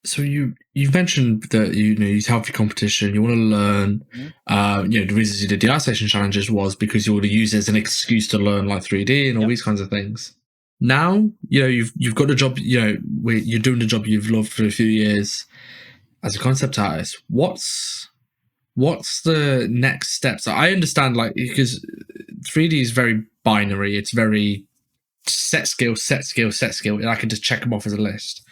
So you've mentioned that you healthy competition, you want to learn. The reason you did the ArtStation Challenges was because you want to use it as an excuse to learn like 3D and all these kinds of things. Now you've got a job. You're doing the job you've loved for a few years as a concept artist. What's the next steps? I understand, like, because 3D is very binary. It's very set skill. And I can just check them off as a list.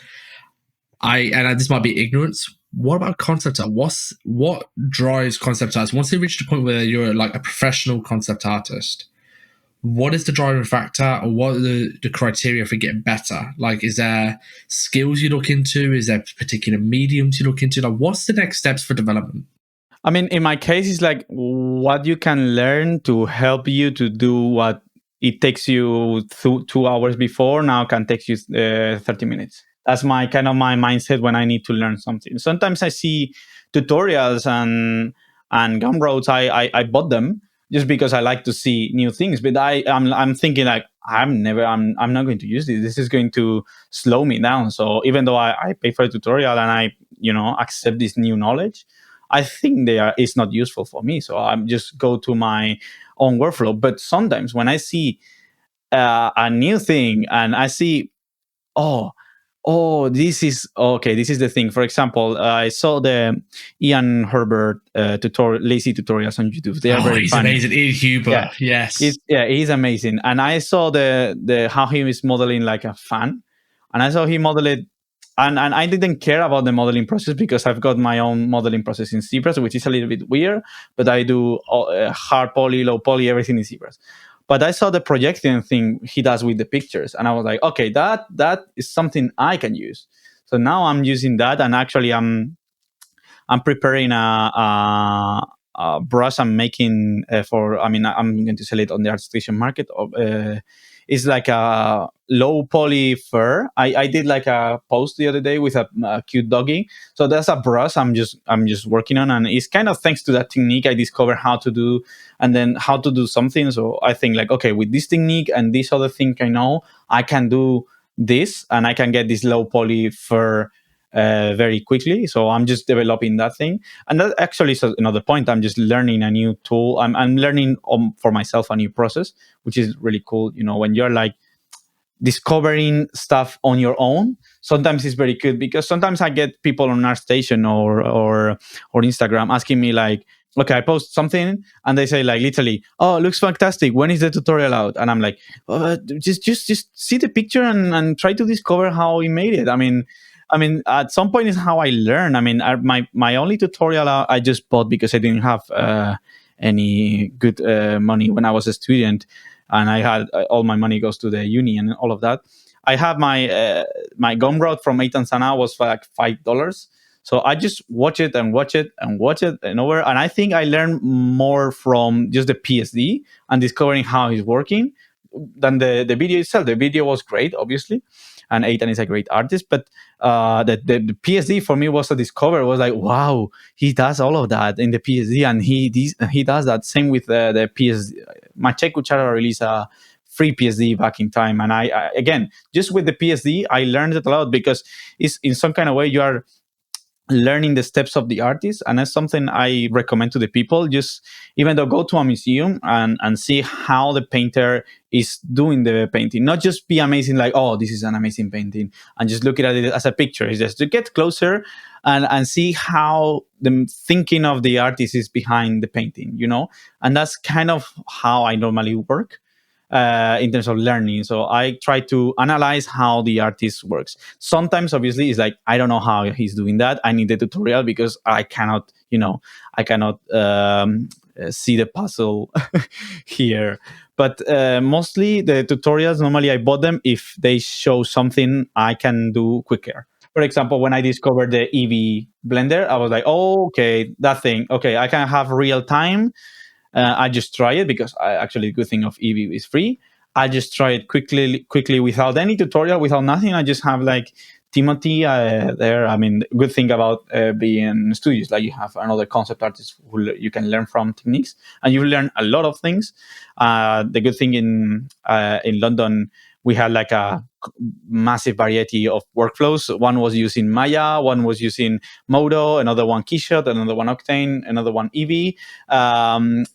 This might be ignorance. What about concept art? What drives concept artists? Once they reach the point where you're like a professional concept artist, what is the driving factor, or what are the criteria for getting better? Like, is there skills you look into? Is there particular mediums you look into? Like, what's the next steps for development? I mean, in my case, it's like what you can learn to help you to do what it takes you 2 hours before now can take you 30 minutes. That's my mindset when I need to learn something. Sometimes I see tutorials and gumroads. I bought them just because I like to see new things. But I'm thinking like, I'm not going to use this. This is going to slow me down. So even though I pay for a tutorial and I accept this new knowledge, I think it's not useful for me. So I'm just go to my own workflow. But sometimes when I see a new thing and I see, this is the thing. For example, I saw the Ian Herbert lazy tutorials on YouTube. They are very funny. Amazing. Ian Huber, yes. He's amazing. And I saw the how he was modeling like a fan. And I saw he modeled it. And I didn't care about the modeling process because I've got my own modeling process in ZBrush, which is a little bit weird, but I do hard poly, low poly, everything in ZBrush. But I saw the projecting thing he does with the pictures, and I was like, okay, that is something I can use. So now I'm using that, and actually I'm preparing a brush I'm making for. I mean, I'm going to sell it on the ArtStation market. Is like a low poly fur. I did like a post the other day with a cute doggy. So that's a brush I'm just working on, and it's kind of thanks to that technique I discovered how to do, and then how to do something. So I think like, okay, with this technique and this other thing I know, I can do this, and I can get this low poly fur very quickly. So I'm just developing that thing, and that actually is another point. I'm just learning a new tool. I'm learning for myself a new process, which is really cool. You know, when you're like discovering stuff on your own, sometimes it's very good, because sometimes I get people on ArtStation or Instagram asking me like, okay, I post something and they say like literally, oh, it looks fantastic, when is the tutorial out? And I'm like, just see the picture and try to discover how he made it. I mean, at some point is how I learn. I mean, my only tutorial I just bought because I didn't have any good money when I was a student, and I had all my money goes to the uni and all of that. I have my Gumroad from Eitan Sana was for like $5. So I just watch it and watch it and watch it and over. And I think I learned more from just the PSD and discovering how it's working than the video itself. The video was great, obviously, and Eitan is a great artist. But the PSD for me was a discover. It was like, wow, he does all of that in the PSD, and he does that. Same with the PSD. Maciej Kuchara released a free PSD back in time, and I again, just with the PSD, I learned it a lot, because it's in some kind of way you are learning the steps of the artist, and that's something I recommend to the people. Just even though go to a museum and see how the painter is doing the painting, not just be amazing like, oh, this is an amazing painting, and just look at it as a picture. It's just to get closer and see how the thinking of the artist is behind the painting, you know. And that's kind of how I normally work in terms of learning. So I try to analyze how the artist works. Sometimes, obviously, it's like, I don't know how he's doing that. I need a tutorial, because I cannot see the puzzle here. But mostly the tutorials, normally I bought them if they show something I can do quicker. For example, when I discovered the Eevee blender, I was like, oh, okay, that thing. Okay, I can have real time. I just try it, because actually the good thing of Eevee is free. I just try it quickly without any tutorial, without nothing. I just have like Timothy there. I mean, good thing about being in studios, like you have another concept artist who you can learn from techniques, and you learn a lot of things. The good thing in London, we had like a massive variety of workflows. One was using Maya, one was using Modo, another one Keyshot, another one Octane, another one Eevee.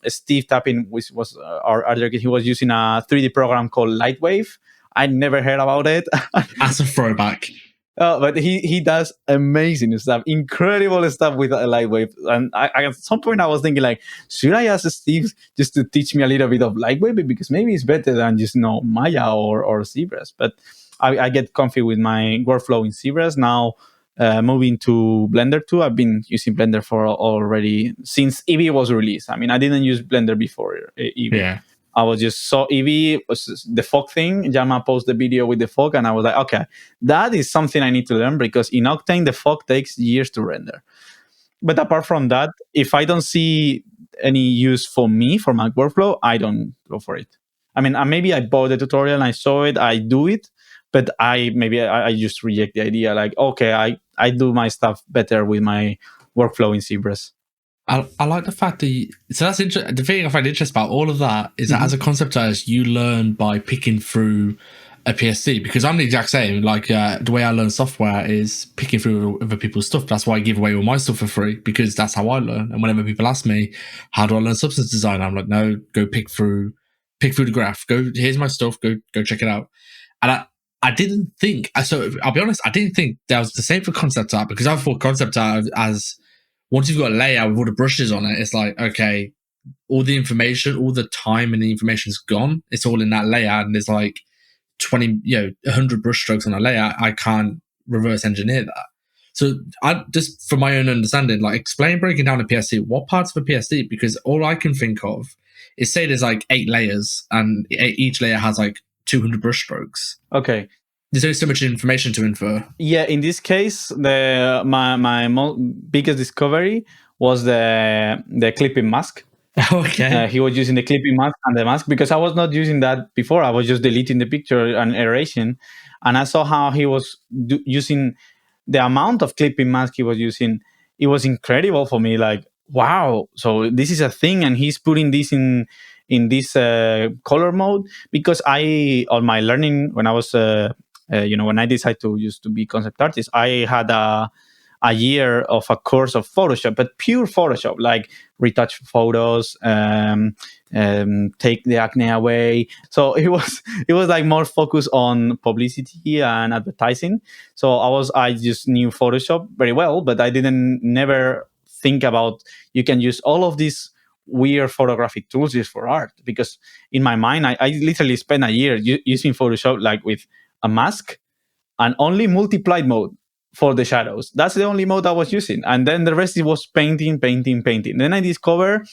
Steve Tappin was our art director. He was using a 3D program called Lightwave. I never heard about it. That's a throwback. But he does amazing stuff, incredible stuff with Lightwave. And I at some point I was thinking like, should I ask Steve just to teach me a little bit of Lightwave, because maybe it's better than just Maya or ZBrush. But I get comfy with my workflow in ZBrush now. Moving to Blender too. I've been using Blender for already since Eevee was released. I mean, I didn't use Blender before Eevee. Yeah. I was just saw Eevee, was the fog thing. Jama posted the video with the fog, and I was like, okay, that is something I need to learn, because in Octane, the fog takes years to render. But apart from that, if I don't see any use for me, for my workflow, I don't go for it. I mean, maybe I bought the tutorial and I saw it, I do it, but I just reject the idea. Like, okay, I do my stuff better with my workflow in ZBrush. I like the fact that that's the thing I find interesting about all of that is that as a concept artist, you learn by picking through a PSD, because I'm the exact same. Like the way I learn software is picking through other people's stuff. That's why I give away all my stuff for free, because that's how I learn. And whenever people ask me, how do I learn substance design? I'm like, no, go pick through the graph. Go, here's my stuff. Go check it out. And I didn't think, so I'll be honest, I didn't think that was the same for concept art, because I thought concept art as, once you've got a layout with all the brushes on it, it's like, okay, all the information, all the time and the information's gone. It's all in that layout, and there's like 100 brush strokes on a layout. I can't reverse engineer that. So I just, for my own understanding, like explain breaking down a PSD, what parts of a PSD, because all I can think of is, say there's like 8 layers and each layer has like 200 brush strokes. Okay. There's only so much information to infer. Yeah, in this case, my biggest discovery was the clipping mask. Okay. He was using the clipping mask and the mask because I was not using that before. I was just deleting the picture and erasing, and I saw how he was using the amount of clipping mask he was using. It was incredible for me. Like, wow, so this is a thing, and he's putting this in this color mode. Because I, on my learning when I was when I decided to used to be concept artist, I had a year of a course of Photoshop, but pure Photoshop, like retouch photos, take the acne away. So it was like more focused on publicity and advertising. So I just knew Photoshop very well, but I didn't never think about you can use all of these weird photographic tools just for art. Because in my mind, I literally spent a year using Photoshop, like with a mask and only multiplied mode for the shadows. That's the only mode I was using. And then the rest, it was painting. Then I discovered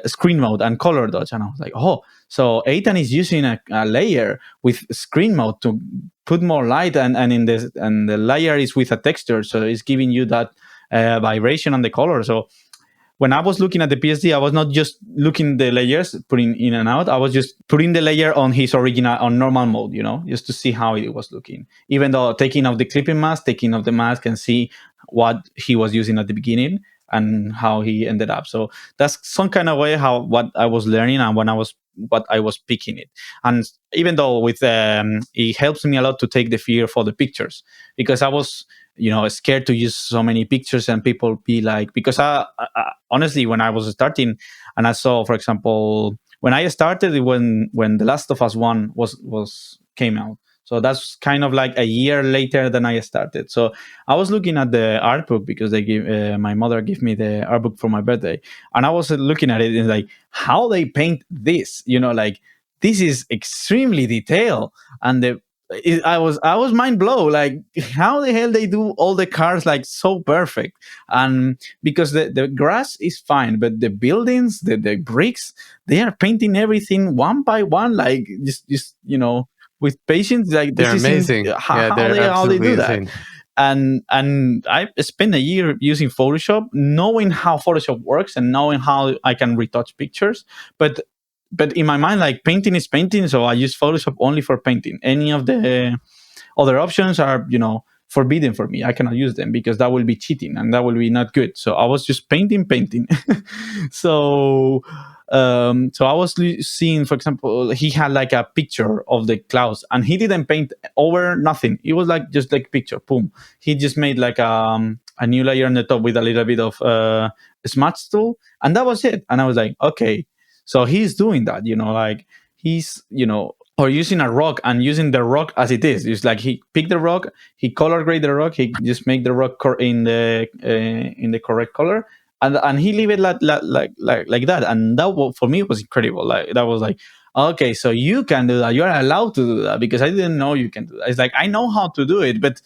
screen mode and color dodge. And I was like, oh, so Ethan is using a layer with screen mode to put more light, and the layer is with a texture. So it's giving you that vibration on the color. So when I was looking at the PSD, I was not just looking the layers, putting in and out. I was just putting the layer on his original, on normal mode, just to see how it was looking. Even though taking off the clipping mask, taking off the mask, and see what he was using at the beginning and how he ended up. So that's some kind of way what I was learning and what I was picking it. And even though with it helps me a lot to take the fear for the pictures, because I was scared to use so many pictures and people be like, because I honestly, when I was starting and I saw, for example, when I started, when The Last of Us 1 was came out. So that's kind of like a year later than I started. So I was looking at the art book because my mother gave me the art book for my birthday. And I was looking at it and like, how they paint this, like this is extremely detailed. And I was mind blown, like how the hell they do all the cars like so perfect. And because the grass is fine, but the buildings, the bricks, they are painting everything one by one, like just with patience. Like they're this amazing. Is how they do that. And I spent a year using Photoshop, knowing how Photoshop works and knowing how I can retouch pictures. But in my mind, like painting is painting, so I use Photoshop only for painting. Any of the other options are, forbidden for me. I cannot use them because that will be cheating and that will be not good. So I was just painting. So I was seeing, for example, he had like a picture of the clouds and he didn't paint over nothing. It was like just like picture, boom. He just made like a new layer on the top with a little bit of smudge tool, and that was it. And I was like, okay. So he's doing that, like he's, or using a rock and using the rock as it is. It's like he picked the rock, he color grade the rock, he just make the rock in the correct color, and he leave it like that. And that for me was incredible. Like that was like, okay, so you can do that. You are allowed to do that, because I didn't know you can do that. It's like I know how to do it, but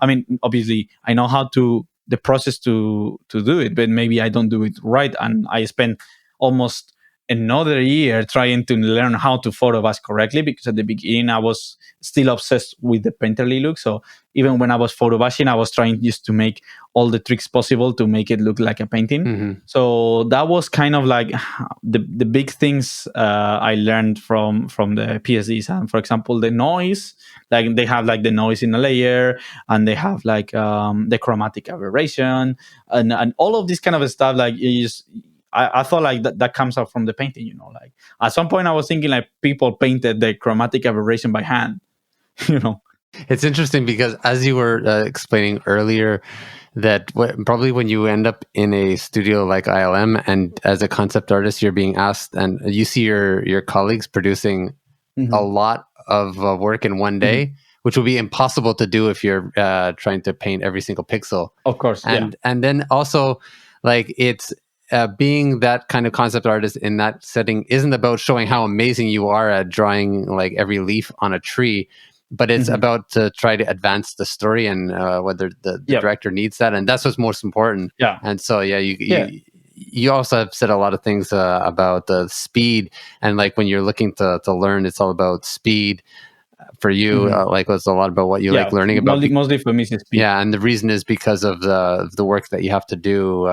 I mean, obviously, I know how to the process to do it, but maybe I don't do it right, and I spent almost another year trying to learn how to photobus correctly, because at the beginning I was still obsessed with the painterly look. So even when I was photobushing, I was trying just to make all the tricks possible to make it look like a painting. Mm-hmm. So that was kind of like the big things I learned from the PSDs. And for example, the noise, like they have like the noise in a layer, and they have like the chromatic aberration and all of this kind of stuff. Like I thought like that comes out from the painting, like at some point I was thinking like people painted the chromatic aberration by hand, It's interesting because as you were explaining earlier, that probably when you end up in a studio like ILM and as a concept artist, you're being asked and you see your colleagues producing a lot of work in one day, which will be impossible to do if you're trying to paint every single pixel. Of course. And then also like it's, being that kind of concept artist in that setting isn't about showing how amazing you are at drawing like every leaf on a tree, but it's about to try to advance the story and whether the director needs that, and that's what's most important. Yeah. And so you also have said a lot of things about the speed, and like when you're looking to learn, it's all about speed. for you, like it's a lot about what you like learning about. Mostly for me is speed. Yeah, and the reason is because of the work that you have to do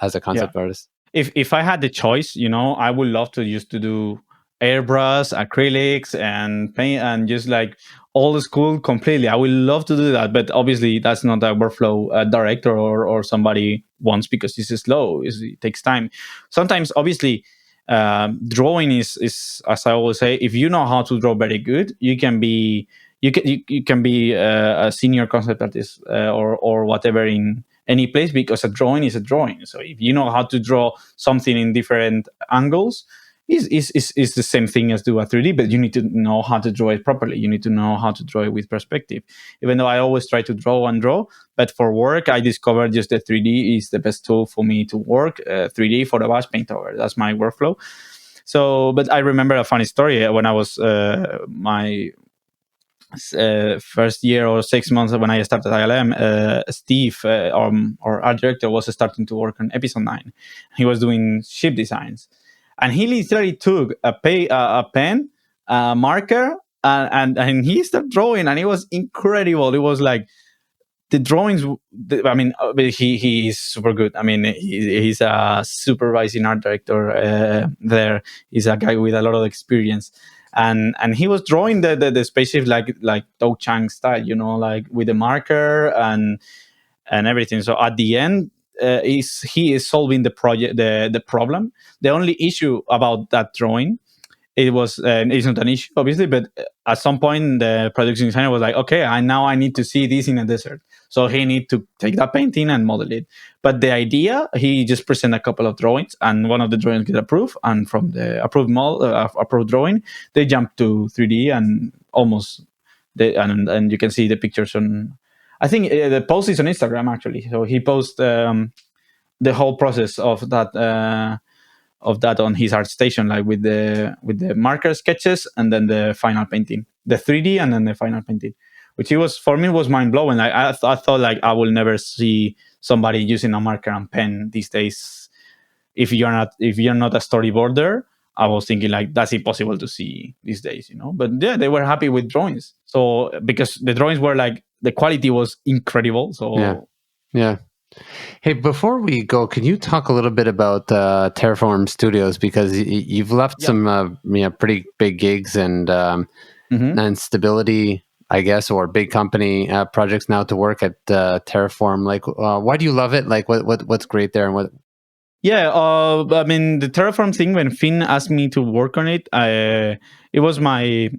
as a concept artist. If I had the choice, I would love to used to do airbrush, acrylics, and paint, and just like old school completely. I would love to do that, but obviously that's not a workflow director or somebody wants, because this is slow. It takes time. Sometimes, obviously, drawing is, as I always say, if you know how to draw very good, you can be a senior concept artist or whatever in any place, because a drawing is a drawing. So if you know how to draw something in different angles, is the same thing as do a 3D, but you need to know how to draw it properly. You need to know how to draw it with perspective. Even though I always try to draw, but for work, I discovered just that 3D is the best tool for me to work. 3D, photo wash, paint over. That's my workflow. So, but I remember a funny story when I was my first year or 6 months when I started ILM. Steve, our art director, was starting to work on episode 9. He was doing ship designs. And he literally took a pen, a marker, and he started drawing, and it was incredible. It was like the drawings. I mean, he is super good. I mean, he's a supervising art director there. He's a guy with a lot of experience, and he was drawing the spaceship like Do Chang style, like with the marker and everything. So at the end, he is solving the project, the problem. The only issue about that drawing, it's not an issue obviously, but at some point the production designer was like, okay, I need to see this in a desert, so he need to take that painting and model it. But the idea, he just present a couple of drawings, and one of the drawings get approved, and from the approved drawing, they jump to 3D and almost and you can see the pictures on, I think the post is on Instagram actually. So he posts the whole process of that on his ArtStation, like with the marker sketches and then the final painting, the 3D and then the final painting, which for me was mind blowing. Like I thought like I will never see somebody using a marker and pen these days. If you're not a storyboarder, I was thinking like that's impossible to see these days, But yeah, they were happy with drawings. So because the drawings were like, the quality was incredible. So yeah. Hey, before we go, can you talk a little bit about Terraform Studios, because you've left some pretty big gigs and stability, I guess, or big company projects now to work at Terraform. Like, why do you love it? Like, what's great there, and what? Yeah, I mean, the Terraform thing, when Finn asked me to work on it, it was my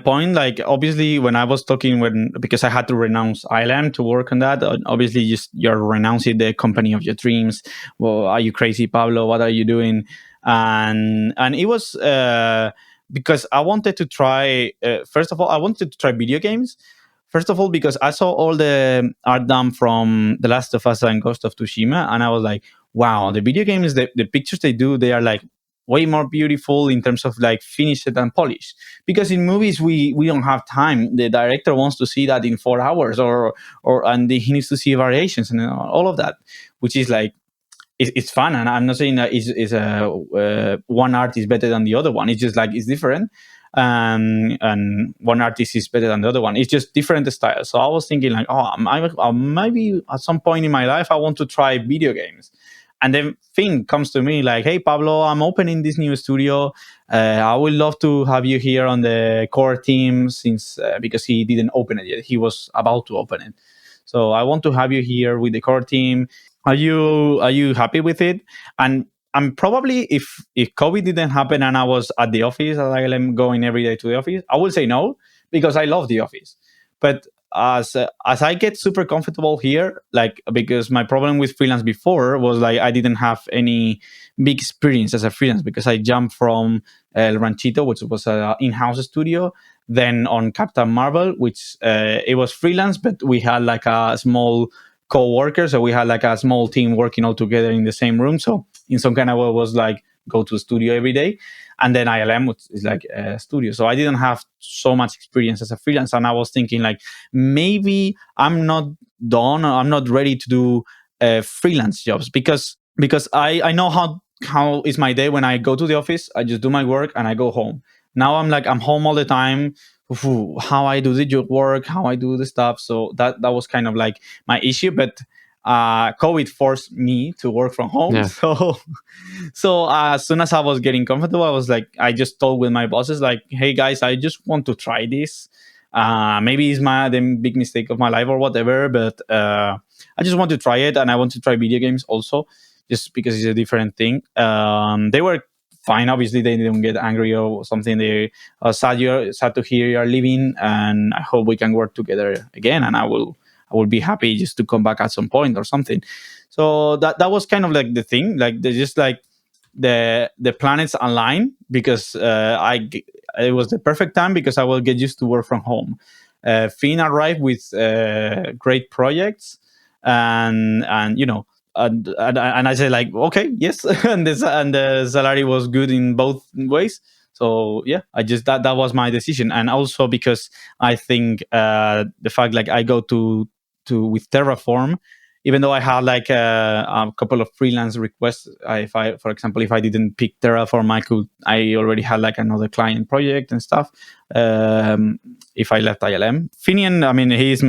point. Like, obviously, when I was talking, because I had to renounce ILM to work on that, obviously, you're renouncing the company of your dreams. Well, are you crazy, Pablo? What are you doing? And it was because I wanted to try. First of all, I wanted to try video games. First of all, because I saw all the art done from The Last of Us and Ghost of Tsushima, and I was like, wow, the video games, the pictures they do, they are like way more beautiful in terms of like finished and polished. Because in movies, we don't have time. The director wants to see that in 4 hours, and he needs to see variations and all of that, which is like, it's fun. And I'm not saying that one art is better than the other one. It's just like, it's different. And one artist is better than the other one. It's just different styles. So I was thinking like, maybe at some point in my life, I want to try video games. And then Finn comes to me like, hey, Pablo, I'm opening this new studio. I would love to have you here on the core team because he didn't open it yet. He was about to open it. So I want to have you here with the core team. Are you happy with it? And probably if COVID didn't happen and I was at the office, I'm going every day to the office, I would say no, because I love the office. But as I get super comfortable here, like, because my problem with freelance before was like I didn't have any big experience as a freelance, because I jumped from El Ranchito, which was an in-house studio, then on Captain Marvel, which it was freelance, but we had like a small co-worker, so we had like a small team working all together in the same room. So in some kind of way, it was like go to a studio every day. And then ILM is like a studio. So I didn't have so much experience as a freelancer. And I was thinking like, maybe I'm not done, or I'm not ready to do freelance jobs, because I know how is my day when I go to the office. I just do my work and I go home. Now I'm home all the time how I do the job work, how I do the stuff. So that was kind of like my issue. But COVID forced me to work from home. Yeah. So as soon as I was getting comfortable, I was like, I just told with my bosses, like, hey guys, I just want to try this. Maybe it's the big mistake of my life or whatever, but I just want to try it, and I want to try video games also, just because it's a different thing. They were fine. Obviously, they didn't get angry or something. They sad to hear you are leaving, and I hope we can work together again. And I will be happy just to come back at some point or something. So that was kind of like the thing. Like they just like the planets align, because it was the perfect time, because I will get used to work from home. Finn arrived with great projects, and you know. And I said like, okay, yes, and the salary was good in both ways. So yeah, I just that was my decision. And also because I think the fact like I go to with Terraform, even though I had like a couple of freelance requests, for example, if I didn't pick Terraform, I already had like another client project and stuff. If I left ILM, Finian, I mean, he's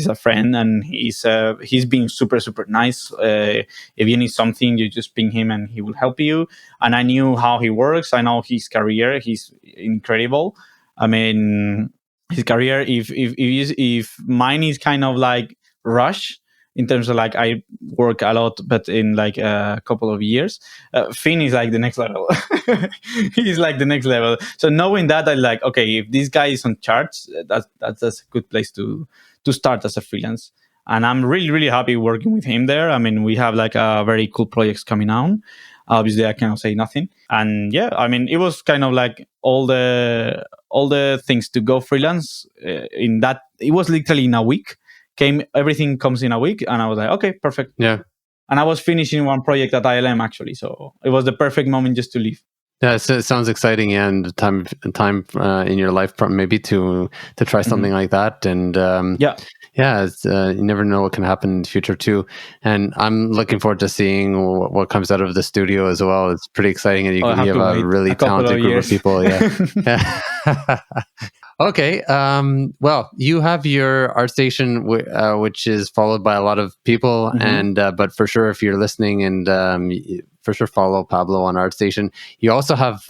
a friend, and he's being super, super nice. If you need something, you just ping him and he will help you. And I knew how he works. I know his career. He's incredible. I mean, his career, if mine is kind of like rush, in terms of like I work a lot, but in like a couple of years, Finn is like the next level. He's like the next level. So knowing that, I like, okay, if this guy is on charts, that's a good place to start as a freelance. And I'm really, really happy working with him there. I mean, we have like a very cool projects coming on. Obviously, I cannot say nothing. And yeah, I mean, it was kind of like all the things to go freelance in that. It was literally in a week. Everything comes in a week, and I was like, okay, perfect. Yeah. And I was finishing one project at ILM actually, so it was the perfect moment just to leave. Yeah, so it sounds exciting, and time in your life maybe to try something like that. And it's, you never know what can happen in the future too. And I'm looking forward to seeing what comes out of the studio as well. It's pretty exciting, and you have a really talented group of people. Yeah. Okay. Well, you have your ArtStation, which is followed by a lot of people, and but for sure, if you're listening, and for sure follow Pablo on ArtStation. You also have,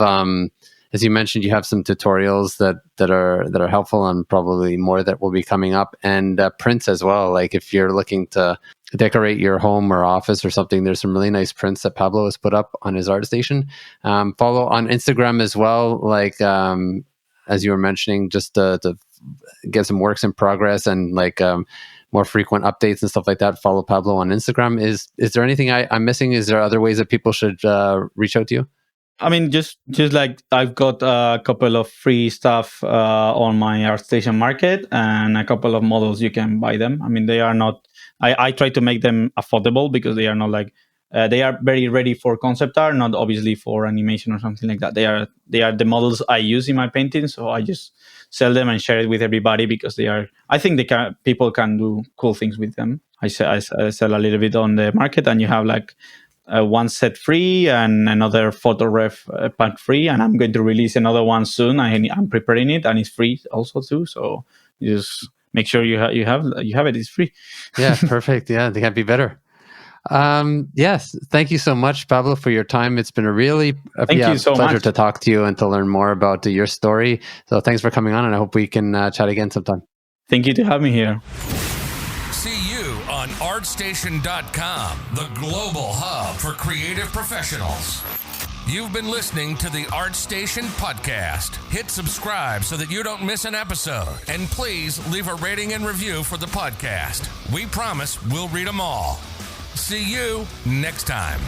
as you mentioned, you have some tutorials that are helpful, and probably more that will be coming up, and prints as well. Like if you're looking to decorate your home or office or something, there's some really nice prints that Pablo has put up on his ArtStation. Follow on Instagram as well, like as you were mentioning, just to get some works in progress and like more frequent updates and stuff like that. Follow Pablo on Instagram. Is there anything I'm missing? Is there other ways that people should reach out to you? I mean, just like I've got a couple of free stuff on my ArtStation market, and a couple of models you can buy them. I mean, they are not. I try to make them affordable, because they are not like they are very ready for concept art, not obviously for animation or something like that. They are the models I use in my painting, so I just sell them and share it with everybody, because they are. I think people can do cool things with them. I sell a little bit on the market, and you have like one set free and another photo ref pack free, and I'm going to release another one soon. I'm preparing it, and it's free also too. So you just make sure you have it. It's free. Yeah, perfect. Yeah, they can't be better. Yes, thank you so much, Pablo, for your time. It's been a really pleasure to talk to you and to learn more about your story. So thanks for coming on, and I hope we can chat again sometime. Thank you to have me here. See you on ArtStation.com, the global hub for creative professionals. You've been listening to the ArtStation podcast. Hit subscribe so that you don't miss an episode. And please leave a rating and review for the podcast. We promise we'll read them all. See you next time.